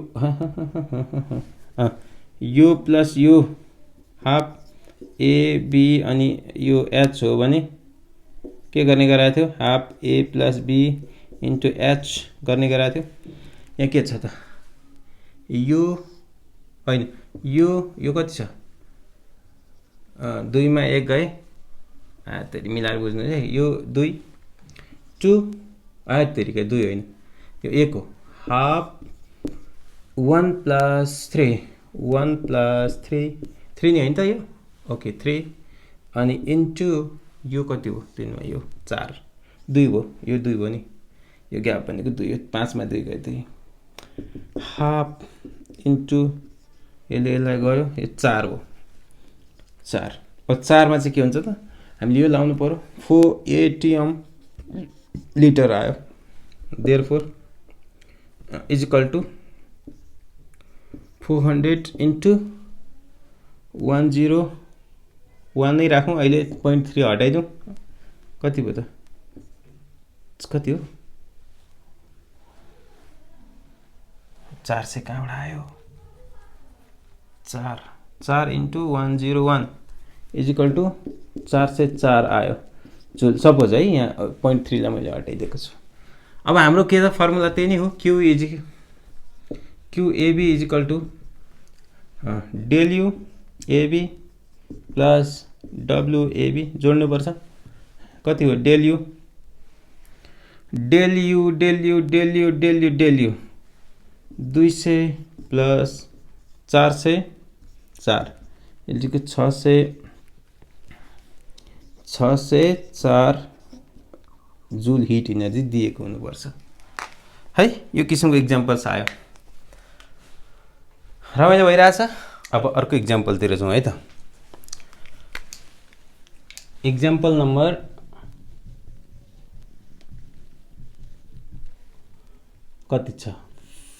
यो प्लस यो हाफ एबी अनि यो एच हो भने के गर्ने गराएको थियो, half A plus B into H गर्ने गराएको थियो। यहाँ के छ त, यो होइन यो कति छ, 2 मा 1 गए तेरि मिलाएर बुझ्नु है। यो 2 2 तेरिकै 2 होइन, यो 1 हो। हाफ 1 + 3 1 + 3 3 नि होइन त यो, ओके 3 अनि इन्टु यो कति हो 3 मा यो 4 2 भयो, यो 2 भयो नि, यो ग्याप भनेको 2 हो, 5 मा 2 गयो 2 हाफ इन्टु यसलाई गयो यो 4 हो 4। अब 4 मा चाहिँ के हुन्छ त, हामीले यो लाउनु पर्यो 4 ATM लिटर आयो, therefore is equal to 400 into 101 नै राखौँ, अहिले 0.3 हटाइदिउँ, कति भयो त, कति हो 400 कहाँबाट आयो, 4 इन्टु 101 इज इक्वल टु 404 आयो जुल, सपोज है, यहाँ 0.3 लाई मैले हटाइदिएको छु। अब हाम्रो के त फर्मुला त्यही नै हो, QAB is equal to del U AB plus WAB जोड्नुपर्छ, कति हो डेल यु 200 प्लस 404 यसले 604 जुल हिट इनर्जी दिएको हुनुपर्छ है। यो किसिमको इक्जाम्पल्स आयो, रमाइलो भइरहेछ। अब अर्को इक्जाम्पलतिर जाउँ है त। इक्जाम्पल नम्बर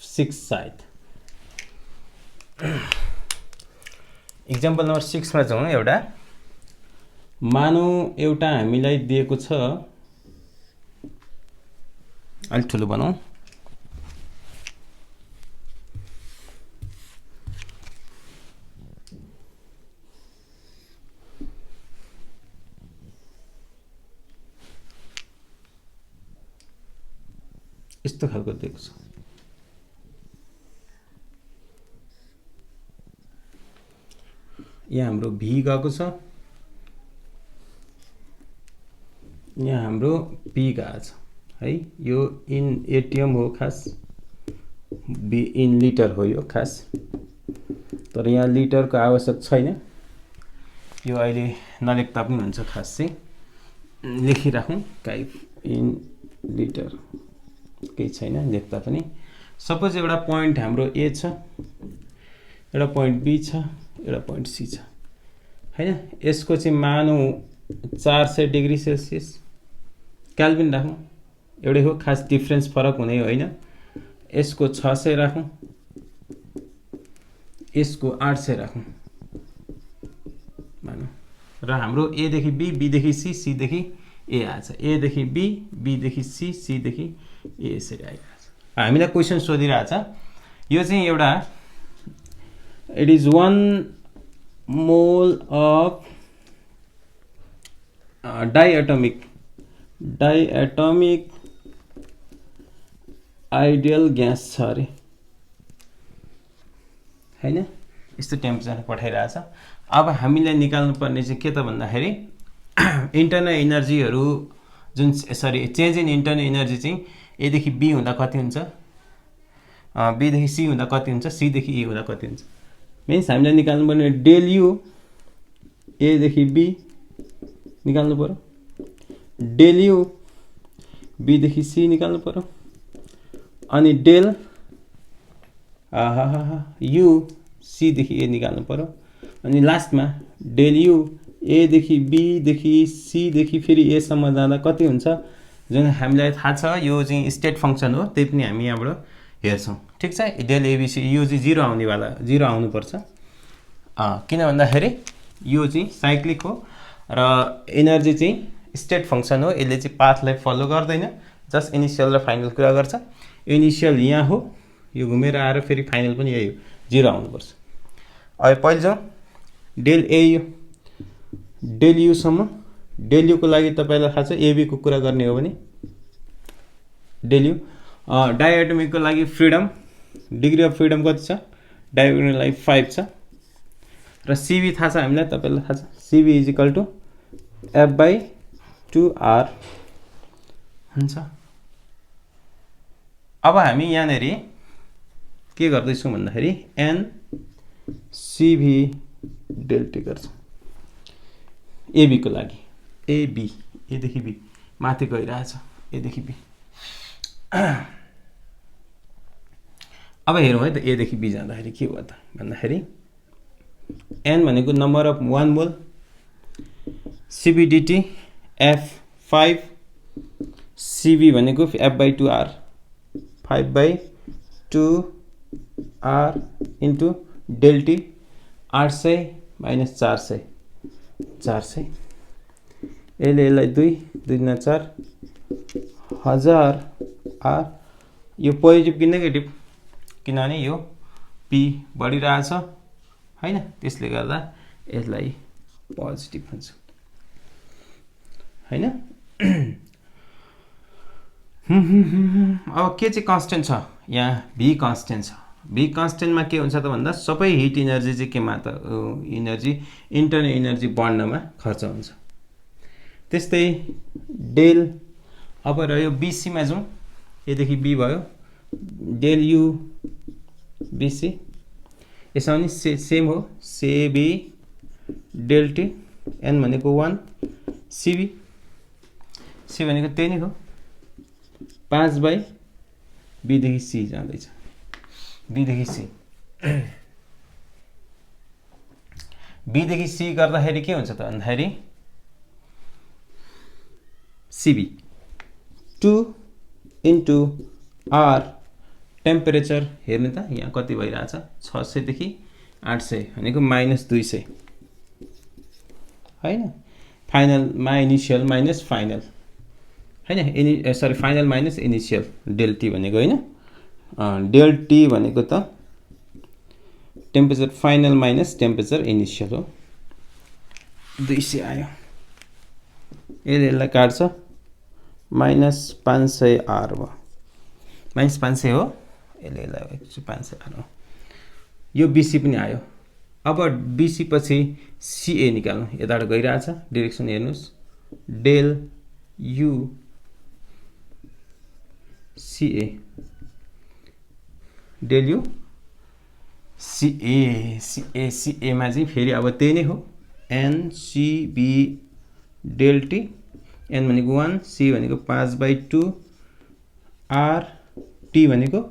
6 सायद, इक्जाम्पल नम्बर 6 मा जाउँ। एउटा मानौ एउटा हामीलाई दिएको छ, अलिक ठुलो बनाऊ, यस्तो खालको दिएको छ। यहाँ हाम्रो भी गएको छ, यहाँ हाम्रो पी गएको छ है। यो इन एटिएम हो खास, बी इन लिटर हो यो खास, तर यहाँ लिटरको आवश्यक छैन, यो अहिले नलेख्दा पनि हुन्छ। खास चाहिँ लेखिराखौँ, काइप इन लिटर केही छैन लेख्दा पनि। सपोज एउटा पोइन्ट हाम्रो ए छ, एउटा पोइन्ट बी छ, एउटा पोइन्ट सी छ हैन। यसको चाहिँ मानौ 400 डिग्री सेल्सियस, केल्भिन राखौँ, एउटै हो, खास डिफ्रेन्स फरक हुने होइन। यसको 600 राखौँ, यसको 800 राखौँ मानौ, र हाम्रो ए देखि बी, बी देखि सी, सी देखि ए आछ, ए देखि बी, बी देखि सी, सी देखि ए, यसरी आइरहेछ। हामीलाई क्वेसन सोधिरहेछ, यो चाहिँ एउटा it is 1 mole of diatomic ideal gas छ अरे हैन, यस्तो टेम्परेचर पठाइरहेछ। अब हामीलाई निकाल्नु पर्ने चाहिँ के त भन्दाखेरि इन्टर्नल एनर्जीहरू जुन चेन्ज इन इन्टर्नल एनर्जी चाहिँ ए देखि बी हुँदा कति हुन्छ, बी देखि सी हुँदा कति हुन्छ, सी देखि ए हुँदा कति हुन्छ। मिन्स हामीलाई निकाल्नु पर्ने डेल यु ए देखि बी निकाल्नु पर्यो, डेल यु बी देखि सी निकाल्नु पर्यो, अनि डेल यु सी देखि ए निकाल्नु पर्यो, अनि लास्टमा डेल यु ए देखि बी देखि सी देखि फेरि ए सम्म जाँदा कति हुन्छ, जुन हामीलाई थाहा छ। यो चाहिँ स्टेट फङ्सन हो, त्यही पनि हामी यहाँबाट हेर्छौँ, ठिक छ। डेल एबिसी यो चाहिँ 0 आउनेवाला 0 आउनुपर्छ, किन भन्दाखेरि यो चाहिँ साइक्लिक हो र एनर्जी चाहिँ स्टेट फङ्सन हो, यसले चाहिँ पाथलाई फलो गर्दैन, जस्ट इनिसियल र फाइनल कुरा गर्छ। इनिसियल यहाँ हो, यो घुमेर आएर फेरि फाइनल पनि यही हो, 0 आउनुपर्छ। अब पहिले जाउँ डेल ए यु डेल युसम्म। डेल युको लागि तपाईँलाई थाहा छ, एबीको कुरा गर्ने हो भने डेल यु। डाइएटोमिकको लागि फ्रिडम, डिग्री अफ फ्रिडम कति छ, डाइएटोमिकको लागि 5 छ, र सिबी थाहा छ हामीलाई, तपाईँलाई थाहा छ सिबी इज इक्वल टु F/2R हुन्छ। अब हामी यहाँनेरि के गर्दैछौँ भन्दाखेरि NCV डेल्टी गर्छौँ AB को लागि। AB एदेखि B माथि गइरहेछ, एदेखि B। अब हेरौँ है त, एदेखि B जाँदाखेरि के हो त भन्दाखेरि N भनेको नम्बर अफ 1 मोल, CBDT F5, CB भनेको F/2R 5/2R इन्टु डेल्टी 800 माइनस 400 400 यसलाई 2 2 गुणा 4 1000 R। यो पोजिटिभ कि नेगेटिभ, किनभने यो P बढिरहेछ हैन, त्यसले गर्दा यसलाई पोजिटिभ हुन्छ हैन। अब के चाहिँ कन्स्टेन्ट छ यहाँ, V कन्स्टेन्ट छ। V कन्स्टेन्टमा के हुन्छ त भन्दा सबै हिट इनर्जी चाहिँ केमा त इनर्जी इन्टरनल इनर्जी बढ्नमा खर्च हुन्छ। त्यस्तै डेल अब रह्यो BC मा जाउँ, एदेखि B भयो, डेल U BC यसमा पनि सेम हो, CB डेल्टी N भनेको 1, CB C भनेको त्यही नै हो 5/B देखि C जाँदैछ, B देखि C B देखि C गर्दाखेरि के हुन्छ त भन्दाखेरि CB 2 इन्टु R टेम्परेचर हेर्नु त यहाँ कति भइरहेछ 600 देखि 800 भनेको -200 हैन। फाइनलमा इनिशियल माइनस फाइनल हैन, सरी फाइनल माइनस इनिशियल डेल्टी भनेको हैन, डेल्टी भनेको त temperature final minus temperature initial हो। 200 आयो, यसलाई काट्छ -500 R भयो, -500 हो, यसलाई 500 R हो। यो BC पनि आयो। अब BC पछि CA निकाल्नु, यताबाट गइरहेछ डाइरेक्सन हेर्नुस्, del U CA del U CA मा चाहिँ फेरि अब त्यही नै हो, NCB डेल्टी N भनेको 1, C भनेको 5/2 R, T भनेको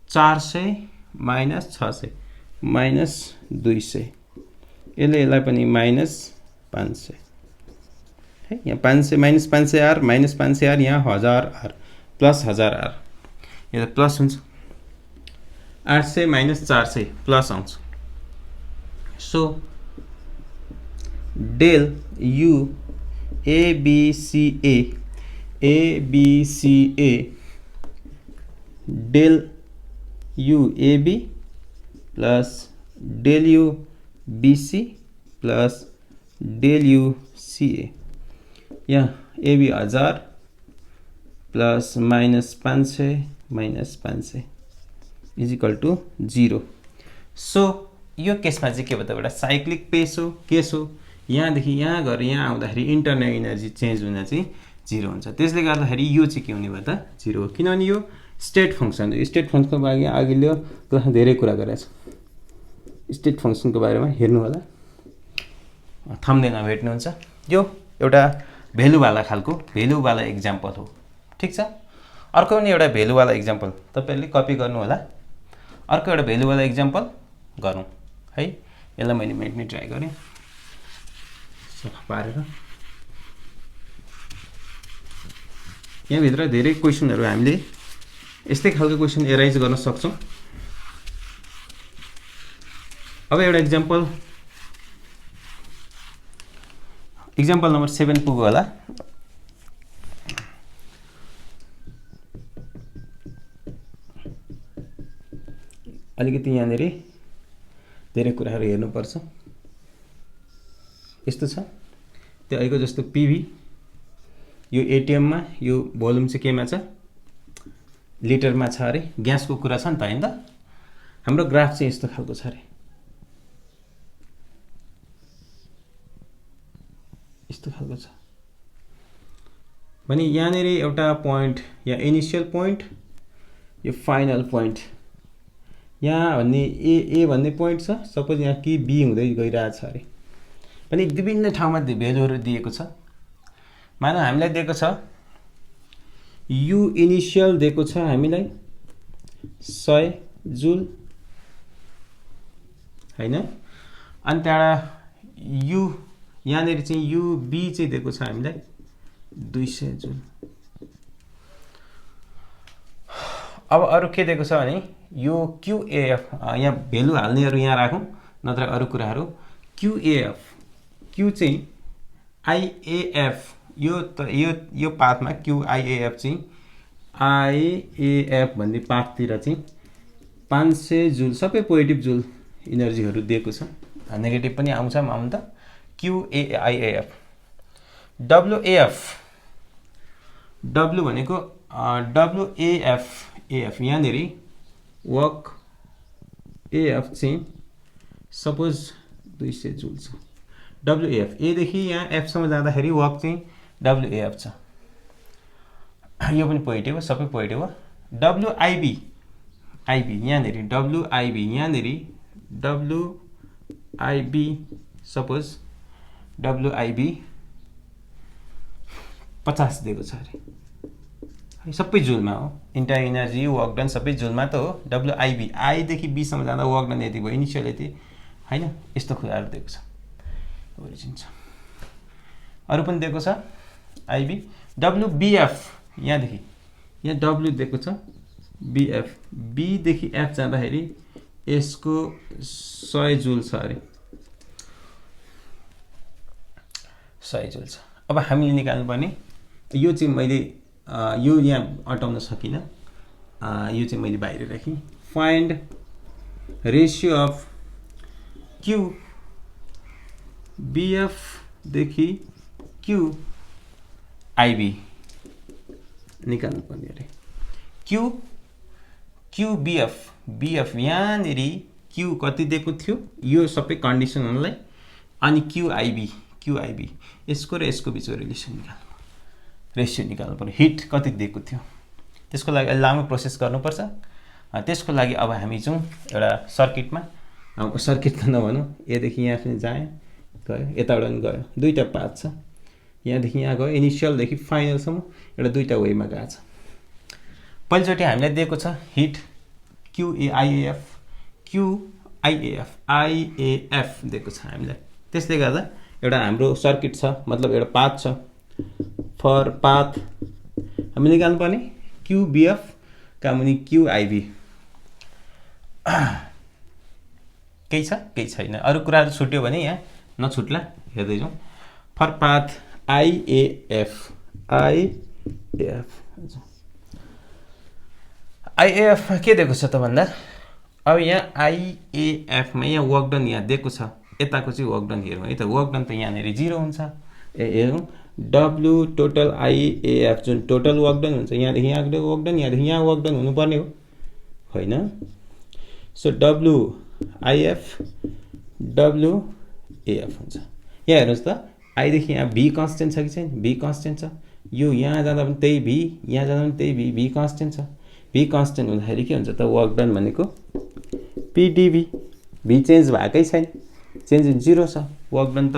400 माइनस 600 माइनस 200 यसलाई पनि -500 है, यहाँ 500 माइनस 500 R माइनस 500 R, यहाँ 1000 R प्लस 1000 R, यो त प्लस हुन्छ, 800 माइनस 400 प्लस आउँछ। So del U ABCA del U AB plus del U BC plus del U CA, यहाँ AB 1000 plus -500 minus 500 is equal to 0। So यो केसमा चाहिँ के भयो त, एउटा साइक्लिक पेस हो, केस हो। यहाँदेखि यहाँ गएर यहाँ आउँदाखेरि इन्टरनल इनर्जी चेन्ज हुन चाहिँ 0 हुन्छ, त्यसले गर्दाखेरि यो चाहिँ के हुने भयो त 0 हो, किनभने यो स्टेट फङ्सन हो। स्टेट फङ्सनको बारेमा अघिल्लो क्लासमा धेरै कुरा गरेको छ, स्टेट फङ्सनको बारेमा हेर्नु होला, थम्बनेलमा भेट्नुहुन्छ। यो एउटा भेल्युवाला खालको भेल्युवाला एक्जाम्पल हो, ठिक छ। अर्को पनि एउटा भेल्युवाला एक्जाम्पल तपाईहरुले कपी गर्नु होला, अर्को एउटा भेल्युवाला एक्जाम्पल गरौँ है। यसलाई मैले मेट्ने ट्राई गरेँ सफा पारेर। यहाँ भित्र धेरै क्वेशनहरु हामीले यस्तै खालको क्वेशन एराइज गर्न सक्छौं। अब एउटा एक्जाम्पल नम्बर 7 पुग्यो होला। अलिकति यहाँनेरि धेरै कुराहरु हेर्नु पर्छ। यस्तो छ, त्यो अहिलेको जस्तो पीभी यो एटीएम मा, यो भोल्युम चाहिँ केमा छ, लिटरमा छ अरे, ग्यासको कुरा छ नि त हैन त। हाम्रो ग्राफ चाहिँ यस्तो खालको छ अरे, यस्तो खालको छ भने यहाँनिर एउटा पोइन्ट या इनिशियल पोइन्ट यो फाइनल पोइन्ट यहाँ भन्ने ए भन्ने पोइन्ट छ सपोज यहाँ कि बी हुँदै गइरहेछ अरे पनि विभिन्न ठाउँमा भ्यालुहरू दिएको छ मानौ हामीलाई दिएको छ यु इनिशियल दिएको छ हामीलाई 100 जुल हैन अनि त्यहाँबाट यु यहाँनिर चाहिँ यु बी चाहिँ दिएको छ हामीलाई 200 जुल अब अरु के दिएको छ भने यो क्यूएएफ यहाँ भ्यालु हाल्नेहरू यहाँ राखौं नत्र अरु कुराहरू क्यूएएफ क्यू चाहिँ आईएएफ यो पाथमा क्यूआईएएफ चाहिँ आईएएफ भन्ने पाथतिर चाहिँ 500 जुल सबै पोजिटिभ जुल इनर्जीहरू दिएको छ नेगेटिभ पनि आउँछ माउन त क्यूएआईएएफ डब्ल्युएएफ डब्ल्यु भनेको डब्ल्युएएफ यहाँनिर वर्क एएफ चाहिँ सपोज 200 जुल छ डब्ल्युएएफ ए देखि यहाँ एफ सम्म जाँदाखेरि वर्क चाहिँ डब्ल्युएएफ छ यो पनि पोजिटिभ हो सबै पोजिटिभ हो डब्ल्युआईबी यहाँनिर डब्ल्युआईबी सपोज डब्ल्युआईबी 50 दिएको छ अरे सबै जुलमा हो इन्टायर एनर्जी वर्क डन सबै जुलमा त हो डब्ल्युआईबी आई देखि बी सम्म जाँदा वर्क डन यति भयो इनिशियल यति हैन यस्तो कुराहरु दिएको छ ओरिजिन छ अरु पनि दिएको छ आईबी डब्ल्युबीएफ यहाँ डब्ल्यु दिएको छ बीएफ बी देखि एफ जाँदाखेरि यसको 100 जुल छ अरे 100 जुल छ अब हामीले निकाल्नु पर्ने यो चाहिँ मैले यो यहाँ अटाउन सकिन यो चाहिँ मैले बाहिर राखेँ find ratio of Q BF देखि क्यू आईबी निकाल्नु पर्ने अरे क्यू बीएफ यहाँनिर क्यू कति दिएको थियो यो सबै कन्डिसन हुनलाई अनि क्यू आईबी यसको र यसको बीचको रेशियो निकाल्नु पर्यो हिट कति दिएको थियो त्यसको लागि लामो प्रोसेस गर्नुपर्छ त्यसको लागि अब हामी जाउँ एउटा सर्किटमा सर्किट त नभनौँ यहाँदेखि यहाँ पनि जाए गयो यताबाट पनि गयो दुईटा पाथ छ यहाँदेखि यहाँ गयो इनिशियलदेखि फाइनलसम्म एउटा दुईटा वेमा गएको छ पहिलोचोटि हामीलाई दिएको छ हिट आईएएफ दिएको छ हामीलाई त्यसले गर्दा एउटा हाम्रो सर्किट छ मतलब एउटा पाथ छ फर पाथ हामी निकाल्नु पर्ने क्यूबीएफ का मुनि क्यूआईबी केही छ केही छैन अरु कुराहरु छुट्यो भने यहाँ नछुट्ला हेर्दै जाउँ फर पाथ आईएएफ के दिएको छ त भन्दा अब यहाँ आईएएफ मा यहाँ वर्क डन यहाँ दिएको छ यताको चाहिँ वर्क डन हेरौँ है त वर्क डन त यहाँनिर 0 हुन्छ हेरौँ डब्ल्यू टोटल आईएएफ जुन टोटल वर्क डन हुन्छ यहाँदेखि यहाँको वर्क डन यहाँदेखि यहाँ वर्क डन हुनुपर्ने हो हैन सो डब्ल्यू आईएफ डब्ल्युएएफ हुन्छ यहाँ हेर्नुस् त आई देखि यहाँ भी कन्स्टेन्ट छ कि छैन भी कन्स्टेन्ट छ यो यहाँ जाँदा पनि त्यही भी यहाँ जाँदा पनि त्यही भी कन्स्टेन्ट छ भी कन्स्टेन्ट हुँदाखेरि के हुन्छ त वर्क डन भनेको पीडीभी भी चेन्ज भएकै छैन चेन्ज 0 छ वर्क डन त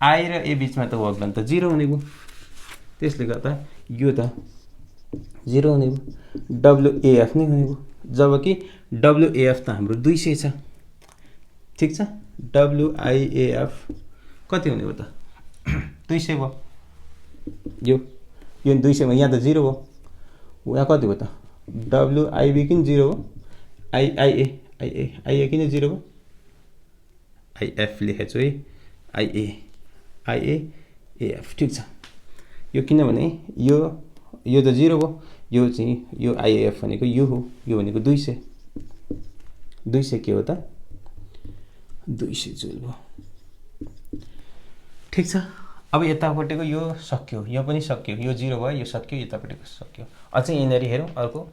आई र ए बीचमा त वर्क डन त 0 हुने भयो त्यसले गर्दा यो त 0 हुने भयो डब्ल्युएएफ नै हुने भयो जबकि डब्ल्युएएफ त हाम्रो 200 छ ठीक छ डब्ल्युआईएएफ कति हुने भयो त 200 भयो यो 200 मा यहाँ त 0 भयो यहाँ कति भयो त डब्ल्युआईबी किन 0 हो आईए किन 0 भयो आईएफ लेखेछु है आईएएफ ठीक छ यो किनभने यो त 0 भयो यो चाहिँ यो आईएएफ भनेको यो हो यो भनेको 200 के हो त 200 जुल भयो ठीक छ अब यतापट्टिको यो सक्यो यो पनि सक्यो यो 0 भयो यो सक्यो यतापट्टिको सक्यो अझै यिनीहरु हेरौँ अर्को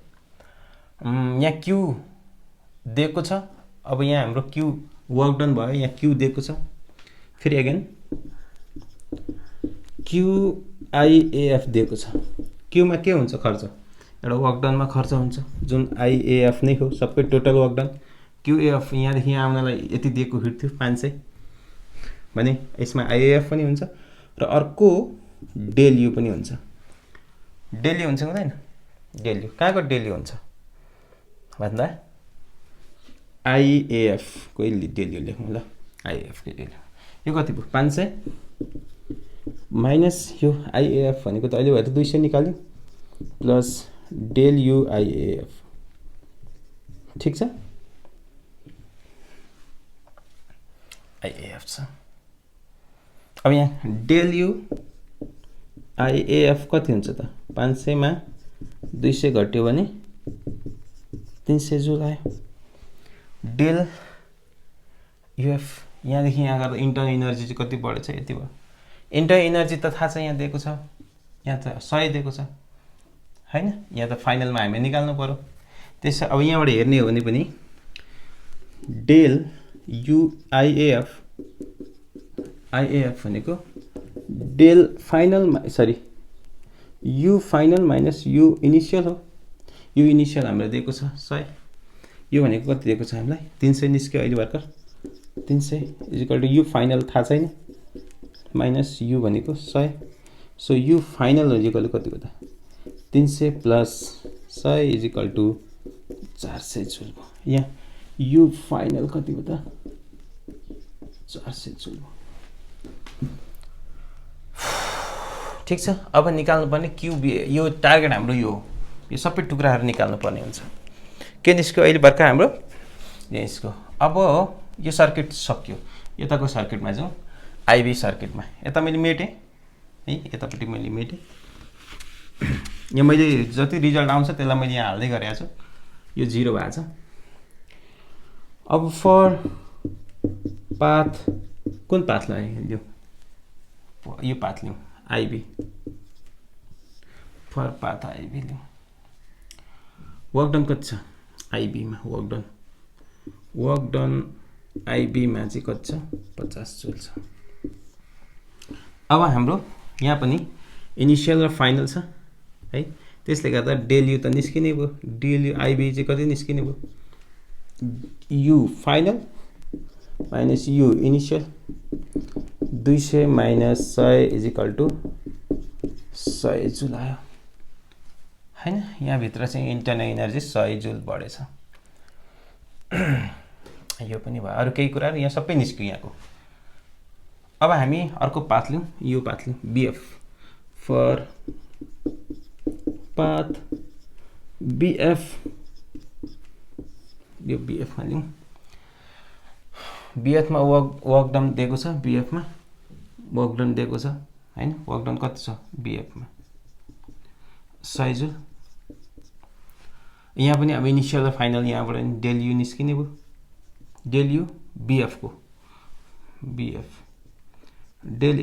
यहाँ क्यू दिएको छ अब यहाँ हाम्रो क्यू वर्क डन भयो यहाँ क्यू दिएको छ फेरि अगेन क्युआइएएफ दिएको छ। क्युमा के हुन्छ खर्च, एउटा वर्क डनमा खर्च हुन्छ जुन आइएएफ नै हो सबै टोटल वर्क डन। क्युएएफ यहाँदेखि यहाँ आउनलाई यति दिएको हिट थियो 500 भने यसमा आइएएफ पनि हुन्छ र अर्को डेल यु पनि हुन्छ। डेल यु हुन्छ हुँदैन, डेल यु कहाँको डेल यु हुन्छ भन्दा आइएएफ को डेल यु लेखौँ ल। आइएएफ को डेल यु यो कति भयो 500 माइनस यो आइएएफ भनेको त अहिले भएर 200 निकाल्यो प्लस डेल यु आइएएफ। ठिक छ, आइएएफ छ। अब यहाँ डेल यु आइएएफ कति हुन्छ त 500 मा 200 घट्यो भने 300 जुल आयो। डेल युएफ यहाँदेखि यहाँ गर्दा इन्टर्नल इनर्जी चाहिँ कति बढेछ यति भयो। इन्टर्नल इनर्जी त थाहा छ यहाँ दिएको छ, यहाँ त 100 दिएको छ हैन, यहाँ त फाइनलमा हामीले निकाल्नु पर्यो। त्यसो अब यहाँबाट हेर्ने हो भने पनि डेल यु आइएएफ भनेको del final sorry U final minus U initial हो। यु इनिसियल हाम्रो दिएको छ 100, यो भनेको कति दिएको छ हामीलाई 300 निस्क्यो अहिले भर्खर 300 इजिकल टु यु फाइनल थाहा छैन माइनस यु भनेको 100। सो यु फाइनल इजिकल कति हो त 300 प्लस 100 इजिकल टु 400 जुल भयो। यहाँ यु फाइनल कति हो त 400 जुल भयो। ठिक छ, अब निकाल्नु पर्ने क्युबी, यो टार्गेट हाम्रो यो सबै टुक्राहरू निकाल्नु पर्ने हुन्छ। के निस्क्यो अहिले भर्खर हाम्रो यसको। अब यो सर्किट सक्यो, यताको सर्किटमा जाउँ आइबी सर्किटमा। यता मैले मेटेँ है, यतापट्टि मैले मेटेँ। यहाँ मैले जति रिजल्ट आउँछ त्यसलाई मैले यहाँ हाल्दै गरेको छु, यो 0 भएको छ। अब फर पाथ कुन पाथलाई लिउँ, यो पाथ लिउँ आइबी, फर पाथ आइबी लिउँ। वर्क डन कति छ आइबीमा, वर्क डन आइबीमा चाहिँ कति छ 50 जुल छ। अब हाम्रो यहाँ पनि इनिसियल र फाइनल छ है, त्यसले गर्दा डेल यु त निस्किने भयो। डेल यु आइबी चाहिँ कति निस्किने भयो, U final minus U initial 200 minus 100 is equal to 100 joule आयो हैन। यहाँभित्र चाहिँ इन्टर्नल इनर्जी 100 जुल बढेछ। यो पनि भयो, अरू केही कुराहरू यहाँ सबै निस्क्यो यहाँको। अब हामी अर्को पाथ लिउँ, यो पाथ लिउँ बिएफ फर पाथ बिएफ, यो बिएफमा लिउँ। बिएफमा वर्क डन दिएको छ, बिएफमा वर्क डन दिएको छ हैन। वर्क डन कति छ बिएफमा 100 जुल। यहाँ पनि अब इनिसियल र फाइनल यहाँबाट डेल यु निस्किने भयो। डेल यु बिएफ को बिएफ डेल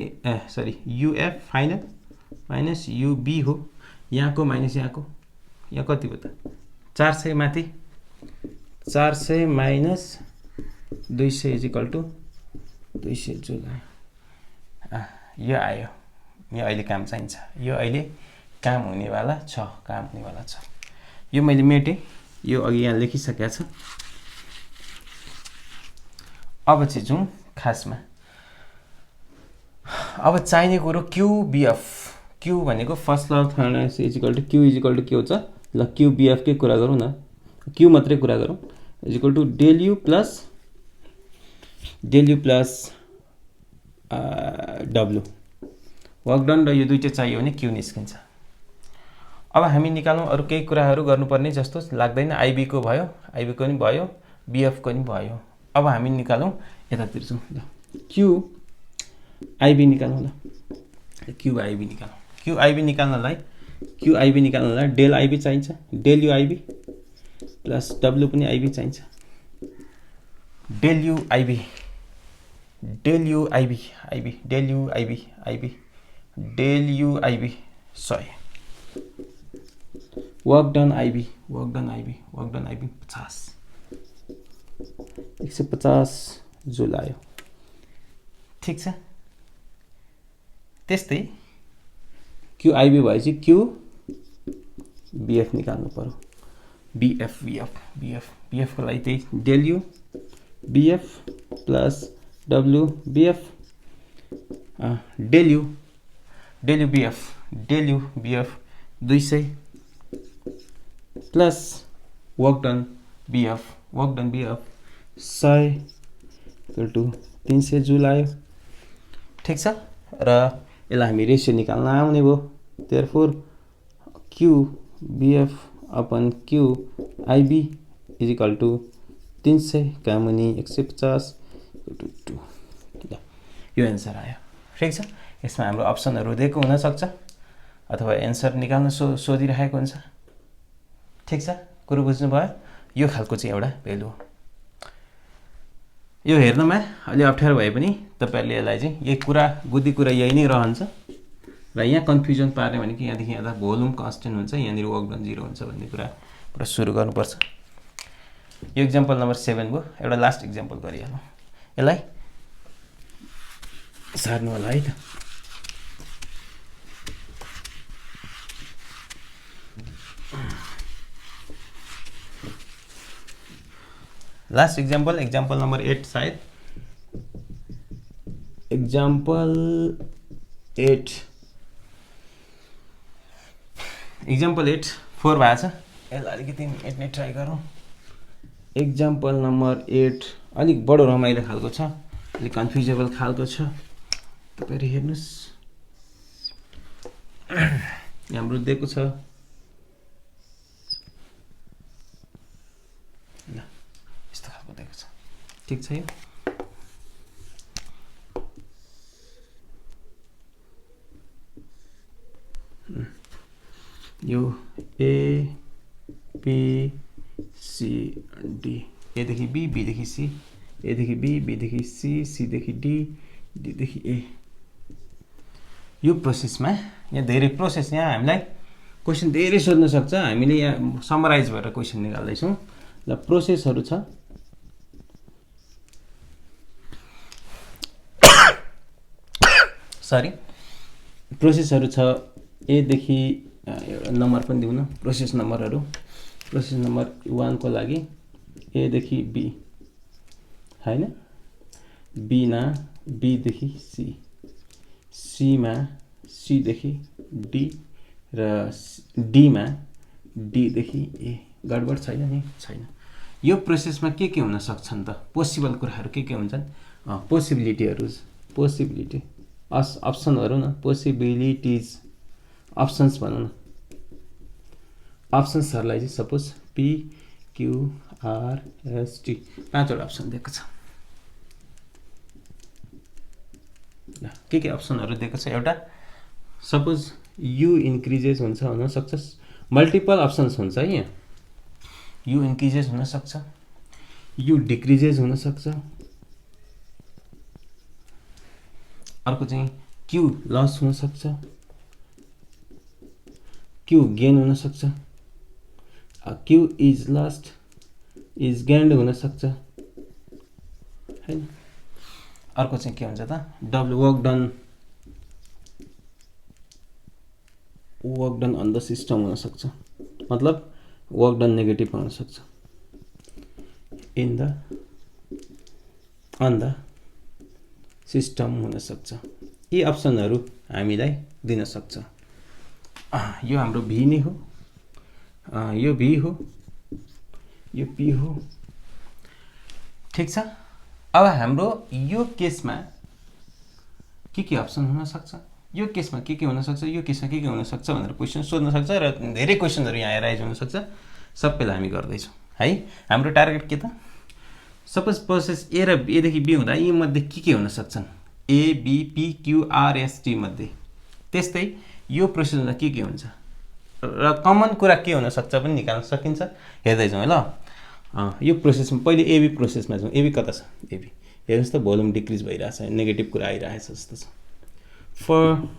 सरी युएफ फाइनल माइनस युबी हो, यहाँको माइनस यहाँको, यहाँ कति भयो त 400 माथि 400 माइनस 200 इजिकल टु 200 जुल आयो। यो आयो, यो अहिले काम चाहिन्छ, यो अहिले काम हुनेवाला छ, यो मैले मेटेँ, यो अघि यहाँ लेखिसकेको छ। अब चाहिँ जाउँ खासमा, अब चाहिने कुरो क्युबिएफ। क्यु भनेको first law third is equal to Q is equal to के हुन्छ ल, क्युबिएफ कै कुरा गरौँ न, क्यु मात्रै कुरा गरौँ is equal to del U plus W. Work done र यो दुईटै चाहियो भने क्यु निस्किन्छ। अब हामी निकालौँ, अरू केही कुराहरू गर्नुपर्ने जस्तो लाग्दैन। आइबी को भयो, आइबी को पनि भयो, बिएफ को पनि भयो। अब हामी निकालौँ यतातिर जाउँ ल, क्यु आइबी निकालौँ ल, क्यु आइबी निकालौँ। क्यु आइबी निकाल्नलाई डेल आइबी चाहिन्छ, del U IB plus W पनि आइबी चाहिन्छ। Del U IB del U IB 100। Work done IB 50 150 joule आयो। ठिक छ, त्यस्तै क्युआइबी भएपछि क्युबिएफ निकाल्नु पर्यो। बिएफको लागि त्यही del U B F plus W B F del U B F 200 plus work done B F 100 = 300 joule आयो। ठिक छ, र यसलाई हामी रेसियो निकाल्न आउने भयो। Therefore Q B F upon Q I B is equal to 300 कामुनि 150 = 2। यो एन्सर आयो। ठिक छ, यसमा हाम्रो अप्सनहरू दिएको हुनसक्छ अथवा एन्सर निकाल्न सोधिरहेको हुन्छ। ठिक छ, कुरो बुझ्नुभयो? यो खालको चाहिँ एउटा भेल्यु हो। यो हेर्नमा अलि अप्ठ्यारो भए पनि तपाईँहरूले यसलाई चाहिँ यही कुरा बुद्धि कुरा यही नै रहन्छ। र यहाँ कन्फ्युजन पार्ने भनेको यहाँदेखि यहाँ भोल्युम कन्स्टेन्ट हुन्छ, यहाँनिर वर्क डन 0 हुन्छ भन्ने कुरा पुरा सुरु गर्नुपर्छ। यो इक्जाम्पल नम्बर 7 भयो। एउटा लास्ट इक्जाम्पल गरिहालौँ। यसलाई सार्नु होला है त। लास्ट इक्जाम्पल नम्बर 8 सायद। इक्जाम्पल 8 4 भएको छ। यसलाई अलिकति मेट्ने ट्राई गरौँ। इक्जाम्पल नम्बर 8 अलिक बडो रमाइलो खालको छ, अलिक कन्फ्युजेबल खालको छ। तपाईँहरू हेर्नुहोस्, हाम्रो दिएको छ ल, यस्तो खालको दिएको छ। ठिक छ, यो ए बी सी डी, एदेखि बी, बीदेखि सी, एदेखि बी, बीदेखि सी, सीदेखि डी, डीदेखि ए। यो प्रोसेसमा यहाँ धेरै प्रोसेस, यहाँ हामीलाई क्वेसन धेरै सोध्न सक्छ। हामीले यहाँ समराइज भएर क्वेसन निकाल्दैछौँ। ल, प्रोसेसहरू छ। प्रोसेसहरू छ एदेखि एउटा नम्बर पनि दिउँ न, प्रोसेस नम्बरहरू। प्रोसेस नम्बर 1 को लागि एदेखि बी हैन, बीमा बीदेखि सी, सीमा सीदेखि डी, र डीमा डीदेखि ए। गडबड छैन नि? छैन। यो प्रोसेसमा के हुन सक्छन् त? पोसिबल कुराहरू के हुन्छन्? पोसिबिलिटी अप्सनहरू न, पोसिबिलिटिज अप्सन्स भनौँ न। अप्सन्सहरूलाई चाहिँ suppose P Q R S T 5वटा अप्सन दिएको छ। ल, के अप्सनहरू दिएको छ? एउटा सपोज यु इन्क्रिजेस हुन्छ, हुनसक्छ मल्टिपल अप्सन्स हुन्छ है। यहाँ यु इन्क्रिजेस हुनसक्छ, यु डिक्रिजेस हुनसक्छ, अर्को चाहिँ क्यु लस हुनसक्छ, क्यु गेन हुनसक्छ, Q is lost is gained हुनसक्छ हैन। अर्को चाहिँ के हुन्छ त? W work done on the system हुनसक्छ, मतलब वर्क डन नेगेटिभ हुनसक्छ, अन द सिस्टम हुनसक्छ। यी अप्सनहरू हामीलाई दिन सक्छ। यो हाम्रो भी नै हो, यो भी हो, यो पी हो। ठिक छ। अब हाम्रो यो केसमा के अप्सन हुनसक्छ, यो केसमा के हुनसक्छ, यो केसमा के हुनसक्छ भनेर क्वेसन सोध्न सक्छ। र धेरै क्वेसनहरू यहाँ एराइज हुनसक्छ। सबैलाई हामी गर्दैछौँ है। हाम्रो टार्गेट के त? सपोज प्रोसेस ए र एदेखि बी हुँदा यी मध्ये के हुन सक्छन्? A B P Q R S T मध्ये। त्यस्तै यो प्रोसेस हुँदा के हुन्छ र कमन कुरा के हुन सक्छ पनि निकाल्न सकिन्छ। हेर्दै जाउँ ल। यो प्रोसेसमा पहिले एबी प्रोसेसमा जाउँ। एबी कता छ? एबी हेर्नुहोस् त, भोल्युम डिक्रिज भइरहेछ, नेगेटिभ कुरा आइरहेछ जस्तो छ। फर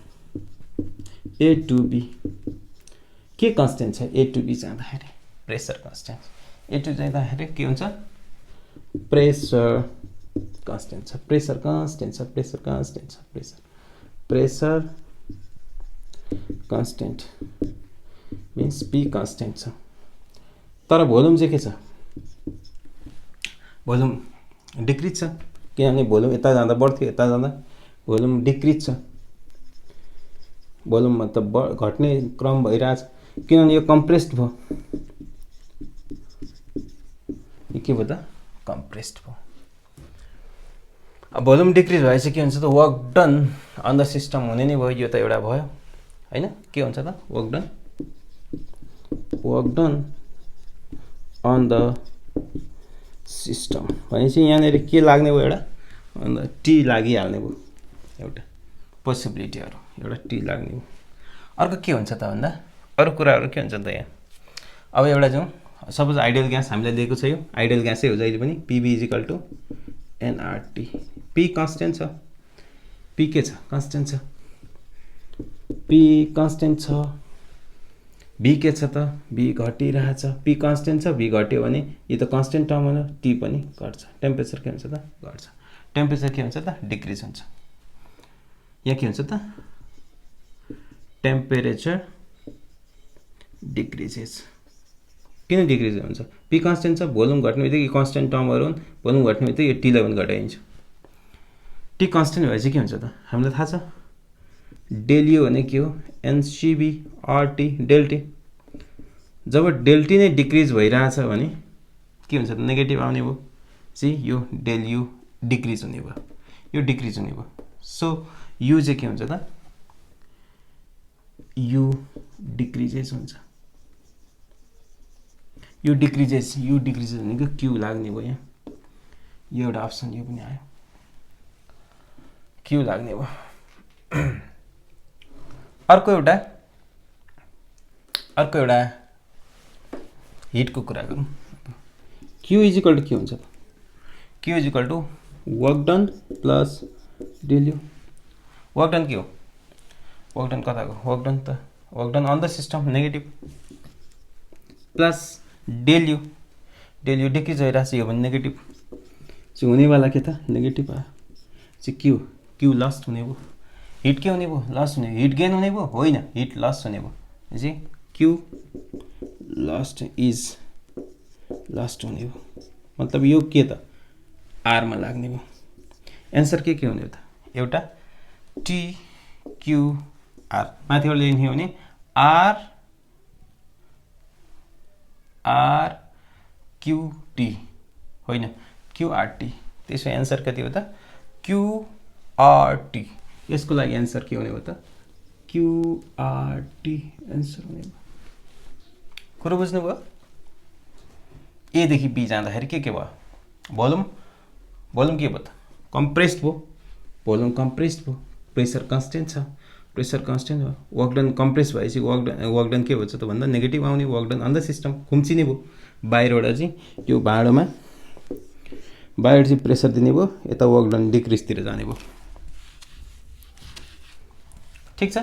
ए टु बी के कन्स्टेन्ट छ? ए टु बी जाँदाखेरि प्रेसर कन्स्टेन्ट। ए टु जाँदाखेरि के हुन्छ? प्रेसर कन्स्टेन्ट छ, प्रेसर कन्स्टेन्ट छ, प्रेसर कन्स्टेन्ट छ, pressure constant means P constant छ, तर भोल्युम चाहिँ के छ, भोल्युम डिक्रिज छ, किनभने भोल्युम यता जाँदा बढ्थ्यो, यता जाँदा भोल्युम डिक्रिज छ, भोल्युम मतलब घट्ने क्रम भइरहेछ, किनभने यो कम्प्रेस्ड भयो, यो के भयो त कम्प्रेस्ड भयो। अब भोल्युम डिक्रिज भएपछि के हुन्छ त, work done on the system हुने नै भयो, यो त एउटा भयो हैन, के हुन्छ त work done on the system भनेपछि यहाँनिर के लाग्ने भयो, एउटा अन्त टी लागिहाल्ने भयो, एउटा पोसिबिलिटीहरू एउटा टी लाग्ने भयो। अर्को के हुन्छ त भन्दा, अरू कुराहरू के हुन्छ त यहाँ, अब एउटा जाउँ, सपोज आइडियल ग्यास हामीलाई दिएको छ, यो आइडियल ग्यासै हो जहिले पनि, P V is equal to N R T, P constant छ, पी के छ कन्स्टेन्ट छ, पी कन्स्टेन्ट छ, भी के छ त, भी घटिरहेछ, पी कन्स्टेन्ट छ, भी घट्यो भने यो त कन्स्टेन्ट टर्म हो, टी पनि घट्छ, टेम्परेचर के हुन्छ त घट्छ, टेम्परेचर के हुन्छ त डिक्रिज हुन्छ, यहाँ के हुन्छ त टेम्परेचर डिक्रिजेस, किन डिक्रिज हुन्छ, पी कन्स्टेन्ट छ, भोल्युम घट्ने बित्तिकै कन्स्टेन्ट टर्महरू हुन्, भोल्युम घट्ने बित्तिकै यो टीलाई पनि घटाइन्छ, टी कन्स्टेन्ट भएपछि के हुन्छ त हामीलाई थाहा छ, डेलियो भने के हो एनसीबी आरटी डेल्टी, जब डेल्टी नै डिक्रिज भइरहेछ भने के हुन्छ त नेगेटिभ आउने भयो, यो डेल्यु डिक्रिज हुने भयो, यो डिक्रिज हुने भयो, सो यु चाहिँ के हुन्छ त यु डिक्रिजेस हुन्छ, यु डिक्रिजेस भनेको क्यू लाग्ने भयो, यहाँ यो एउटा अप्सन यो पनि आयो, क्यू लाग्ने भयो। अर्को एउटा हिटको कुरा गरौँ, क्यू इजिकल टु के हुन्छ त, Q is equal to work done plus del U, work done के हो, वर्क डन कताको, work done on the system negative plus del U decrease भइरहेको छ, यो भने नेगेटिभ चाहिँ हुनेवाला के त नेगेटिभ आयो, चाहिँ क्यू लस्ट हुने भयो, हिट के हुने भयो लस्ट हुने, हिट गेन हुने भयो होइन, हिट लस्ट हुने भयो, चाहिँ क्यू लस्ट इज लस्ट हुने भयो, मतलब यो के त आरमा लाग्ने भयो, एन्सर के हुने हो त, एउटा टी क्यू आर, माथिबाट लेख्ने हो भने आर क्यूटी होइन क्यूआरटी, त्यसो एन्सर कति हो त क्यूआरटी, यसको लागि एन्सर के हुने हो त क्यूआरटी एन्सर हुने भयो, कुरो बुझ्नुभयो। एदेखि बी जाँदाखेरि के भयो, भोल्युम के भयो त कम्प्रेस्ड भयो, भोल्युम कम्प्रेस्ड भयो, प्रेसर कन्स्टेन्ट छ, प्रेसर कन्स्टेन्ट भयो, वर्क डन कम्प्रेस भएपछि वर्क डन के भन्छ त भन्दा नेगेटिभ आउने, work done on the system खुम्चिने भयो, बाहिरबाट चाहिँ यो भाँडोमा बाहिर चाहिँ प्रेसर दिने भयो, यता वर्क डन डिक्रिजतिर जाने भयो, ठिक छ।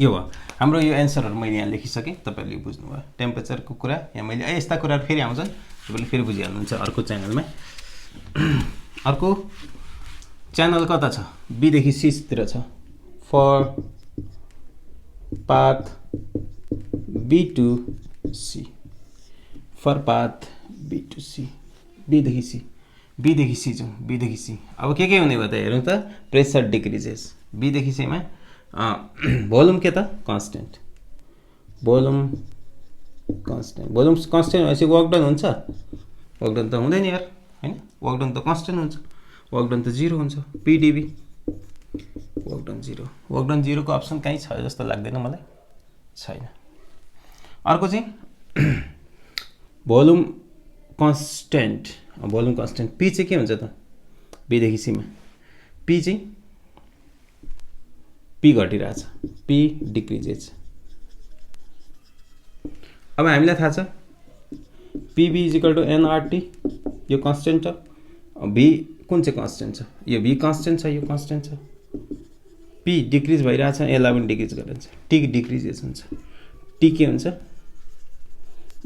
यो भयो हाम्रो यो एन्सरहरू मैले यहाँ लेखिसकेँ, तपाईँहरूले बुझ्नुभयो टेम्परेचरको कुरा, यहाँ मैले यस्ता कुराहरू फेरि आउँछन्, तपाईँले फेरि बुझिहाल्नुहुन्छ अर्को च्यानलमा। अर्को च्यानल कता छ, बीदेखि सीतिर छ, for path B to C, for path B to C, बीदेखि सी जाउँ, बीदेखि सी अब के हुने भयो त हेरौँ त, प्रेसर डिक्रिजेस, बीदेखि सीमा भोल्युम के त कन्स्टेन्ट, भोल्युम कन्स्टेन्ट भएपछि वर्क डन हुन्छ, वर्क डन त हुँदैन यार हैन, वर्क डन त कन्स्टेन्ट हुन्छ, वर्क डन त 0 हुन्छ, PDB work done 0, work done 0 को अप्सन कहीँ छ जस्तो लाग्दैन मलाई, छैन। अर्को चाहिँ भोल्युम कन्स्टेन्ट पी चाहिँ के हुन्छ त, बीदेखि सीमा पी घटिरहेछ, पी डिक्रिजेस, अब हामीलाई थाहा छ पीबी इजिकल टु एनआरटी, यो कन्स्टेन्ट छ, भी कुन चाहिँ कन्स्टेन्ट छ, यो भी कन्स्टेन्ट छ, यो कन्स्टेन्ट छ, पी डिक्रिज भइरहेछ, यसलाई पनि डिक्रिज गरिन्छ, टी डिक्रिजेस हुन्छ, टी के हुन्छ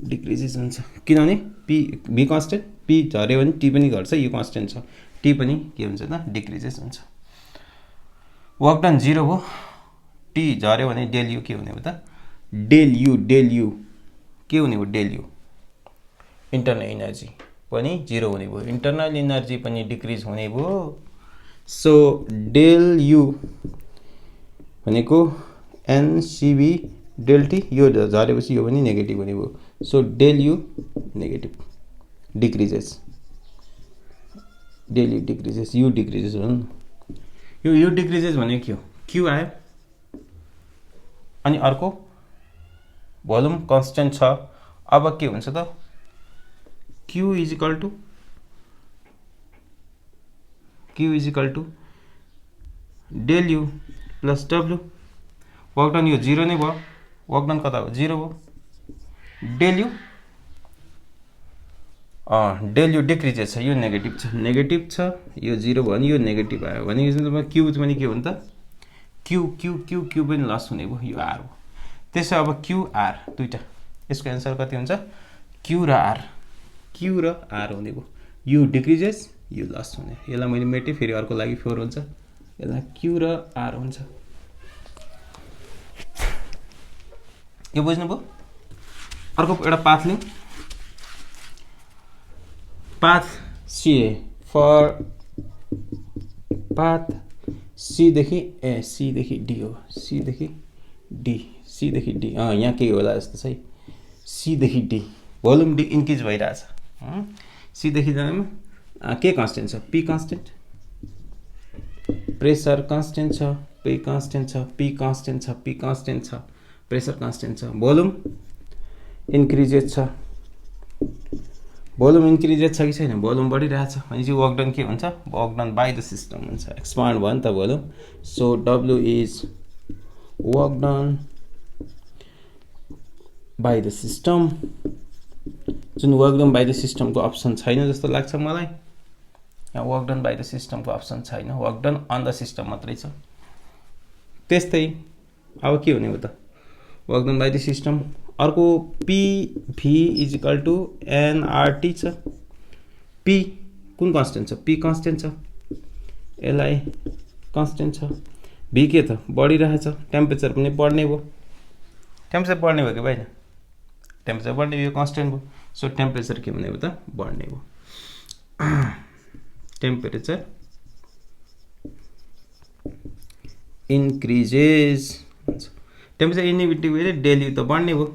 डिक्रिजेस हुन्छ, किनभने पी भी कन्स्टेन्ट, पी झऱ्यो भने टी पनि घट्छ, यो कन्स्टेन्ट छ, टी पनि के हुन्छ त डिक्रिजेस हुन्छ, वर्क डन 0 भयो, टी झऱ्यो भने डेल यु के हुने हो त डेल यु के हुने हो डेल यु इन्टरनल एनर्जी पनि 0 हुने भयो इन्टरनल एनर्जी पनि डिक्रिज हुने भयो सो डेल यु भनेको एनसीबी डेल टी यो झरेपछि यो पनि नेगेटिभ हुने भयो so del U negative decreases del U decreases U decreases हो नि यो डिक्रिजेस भनेको के हो क्यु आयो अनि अर्को भोल्युम कन्स्टेन्ट छ अब के हुन्छ त Q is equal to del U plus W work done यो 0 नै भयो वर्क डन कता हो 0 भयो del U डिक्रिजेस छ यो नेगेटिभ छ यो 0 भयो नि यो नेगेटिभ आयो भने यसमा Q पनि के हो नि त Q पनि लस हुने भयो यो R हो त्यसो अब QR दुईटा यसको आन्सर कति हुन्छ Q र R हुने भयो U डिक्रिजेस U लस हुने यसलाई मैले मेटे फेरि अर्को लागि 4 हुन्छ यसलाई Q र R हुन्छ यो बुझ्नुभयो अर्को एउटा पाथ लिउँ path C for path C देखि C देखि D हो C देखि D यहाँ के होला जस्तो छ है C देखि D भोल्युम डी इन्क्रिज भइरहेछ C देखि जानमा के कन्स्टेन्ट छ P कन्स्टेन्ट प्रेसर कन्स्टेन्ट छ P कन्स्टेन्ट छ प्रेसर कन्स्टेन्ट छ भोल्युम इन्क्रिजेस छ कि छैन भोल्युम बढिरहेछ भनेपछि वर्क डन के हुन्छ work done by the system हुन्छ एक्सपान्ड भयो नि त volume so W is work done by the system जुन वर्क डन बाइ द सिस्टमको अप्सन छैन जस्तो लाग्छ मलाई यहाँ वर्क डन बाइ द सिस्टमको अप्सन छैन work done on the system मात्रै छ त्यस्तै अब के हुने हो त work done by the system अर्को PV is equal to nRT छ P कुन कन्स्टेन्ट छ P कन्स्टेन्ट छ LI कन्स्टेन्ट छ V के त बढिरहेछ टेम्परेचर पनि बढ्ने भयो टेम्परेचर बढ्ने भयो कि भएन टेम्परेचर बढ्ने भयो कन्स्टेन्ट भयो सो टेम्परेचर के हुने भयो त बढ्ने भयो टेम्परेचर इन्क्रिजेस टेम्परेचर इन्डिभिजुअल भयो डेल यु त बढ्ने भयो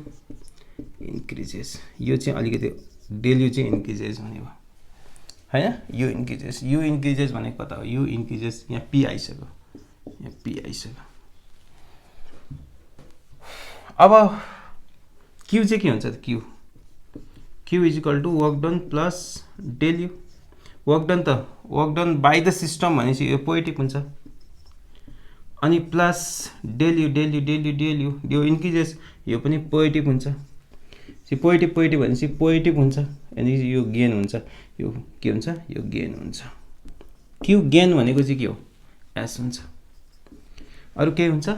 इन्क्रिजेस यो चाहिँ अलिकति डेल यु चाहिँ इन्क्रिजेस हुने भयो हैन यु इन्क्रिजेस भनेको कता हो यु इन्क्रिजेस यहाँ P आइसक्यो अब Q चाहिँ के हुन्छ त Q is equal to work done plus del U work done by the system भनेपछि यो पोजिटिभ हुन्छ अनि प्लस डेल यु यो इन्क्रिजेस यो पनि पोजिटिभ हुन्छ पोजिटिभ भनेपछि पोजिटिभ हुन्छ अनि यो गेन हुन्छ यो के हुन्छ यो गेन हुन्छ Q गेन भनेको चाहिँ के हो S हुन्छ अरु के हुन्छ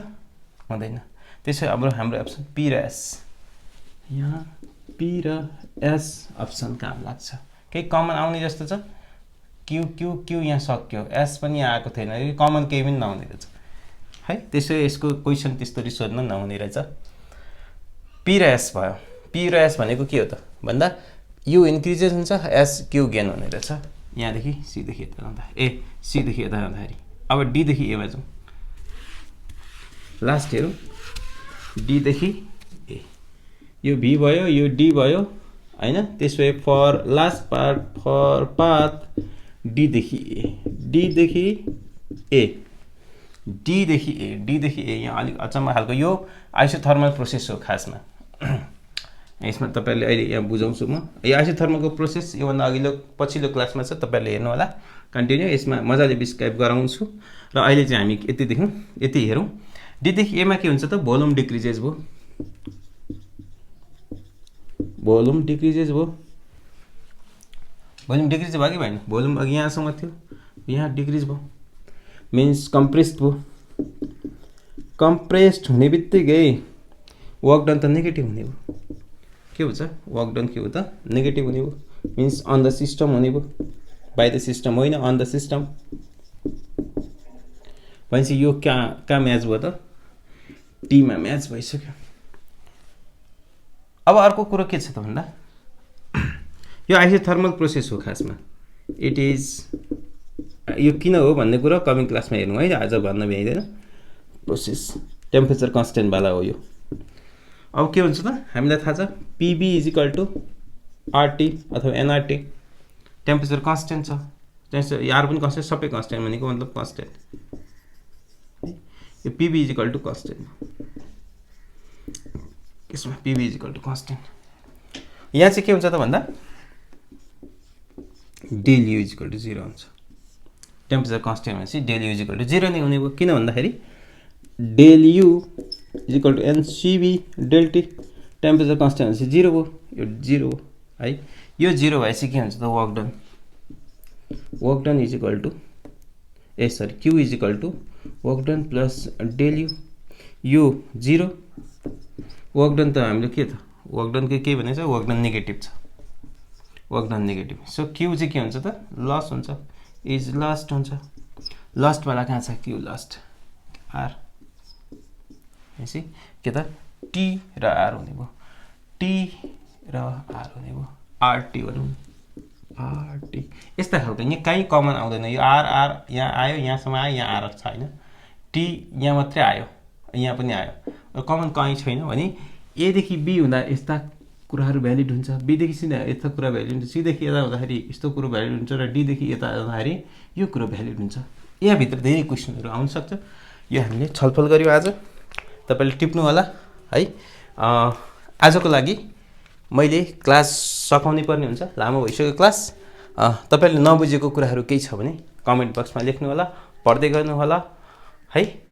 हुँदैन त्यसै अब हाम्रो अप्सन P र S यहाँ P र S अप्सन काम लाग्छ केही कमन आउने जस्तो छ Q यहाँ सक्यो S पनि आएको थिएन कमन केही पनि नहुने रहेछ है त्यसै यसको क्वेशन त्यस्तरी सोध्न नहुने रहेछ P र S भयो P र S भनेको के हो त भन्दा U इन्क्रिजेस हुन्छ S Q गेन हुने रहेछ यहाँदेखि C देखि यता जाँदा C देखि यता जाँदाखेरि अब D देखि A मा जाउँ लास्ट हेरौँ D देखि A यो V भयो यो D भयो हैन त्यसै for last part for path D देखि A यहाँ अलिक अचम्म खालको यो आइसोथर्मल प्रोसेस हो खासमा यसमा तपाईहरुले अहिले यहाँ बुझाउँछु म यो आइसोथर्मलको प्रोसेस यो भन्दा अघिल्लो पछिल्लो क्लासमा छ तपाईहरुले हेर्नु होला कन्टिन्यू यसमा मजाले डिस्क्राइब गराउँछु र अहिले चाहिँ हामी यति हेरौँ D देखि A मा के हुन्छ त भोल्युम डिक्रिजेस भयो भोल्युम डिक्रिज भयो कि भएन भोल्युम अघि यहाँसम्म थियो यहाँ डिक्रिज भयो मिन्स कम्प्रेस्ड भयो कम्प्रेस्ड हुने बित्तिकै वर्क डन त नेगेटिभ हुने भयो के हुन्छ वर्क डन के हो त नेगेटिभ हुने भयो मिन्स अन द सिस्टम हुने भयो बाइ द सिस्टम होइन अन द सिस्टम भनेपछि यो कहाँ म्याच भयो त टीमा म्याच भइसक्यो। अब अर्को कुरो के छ त भन्दा यो आइसोथर्मल प्रोसेस हो खासमा। इट इज यो किन हो भन्ने कुरा कमिङ क्लासमा हेर्नु है, आज भन्न भ्याइँदैन। प्रोसेस टेम्परेचर कन्स्टेन्टवाला हो यो। अब के हुन्छ त हामीलाई थाहा छ P V is equal to R T अथवा एनआरटी। टेम्परेचर कन्स्टेन्ट छ, त्यहाँ आर पनि कन्स्टेन्ट, सबै कन्स्टेन्ट भनेको मतलब कन्स्टेन्ट। यो PB is equal to constant, यसमा PB is equal to constant. यहाँ चाहिँ के हुन्छ त भन्दा del U is equal to 0 हुन्छ। टेम्परेचर कन्स्टेन्ट भनेपछि del U is equal to 0 नै हुने भयो। किन भन्दाखेरि del U is equal to n C v del T, temperature constant भनेपछि 0 भयो, यो 0 हो है। यो 0 भएपछि के हुन्छ त work done. Work done is equal to Q is equal to work done plus del U, यो 0। वर्क डन त हामीले के त वर्क डन के भनेको छ, वर्क डन नेगेटिभ छ, work done negative. So Q चाहिँ के हुन्छ त लस हुन्छ, इज लास्ट हुन्छ। लास्टवाला कहाँ छ, क्यु लास्ट आर भनेपछि के त टी र आर हुने भयो, टी र आर हुने भयो, आरटी भनौँ, आरटी। यस्ता खालको यहाँ कहीँ कमन आउँदैन। यो आर आर यहाँ आयो, यहाँसम्म आयो, यहाँ आर छैन, टी यहाँ मात्रै आयो, यहाँ पनि आयो, कमन कहीँ छैन भने एदेखि बी हुँदा यस्ता कुराहरू भ्यालिड हुन्छ, बीदेखि सी यस्ता कुरा भ्यालिड हुन्छ, सीदेखि यता हुँदाखेरि यस्तो कुरो भ्यालिड हुन्छ र डीदेखि यता हुँदाखेरि यो कुरो भ्यालिड हुन्छ। यहाँभित्र धेरै क्वेसनहरू आउन सक्छ। यो हामीले छलफल गऱ्यौँ आज, तपाईँले टिप्नु होला है। आजको लागि मैले क्लास सकाउनै पर्ने हुन्छ, लामो भइसक्यो क्लास। तपाईँले नबुझेको कुराहरू केही छ भने कमेन्ट बक्समा लेख्नु होला, पढ्दै गर्नु होला है।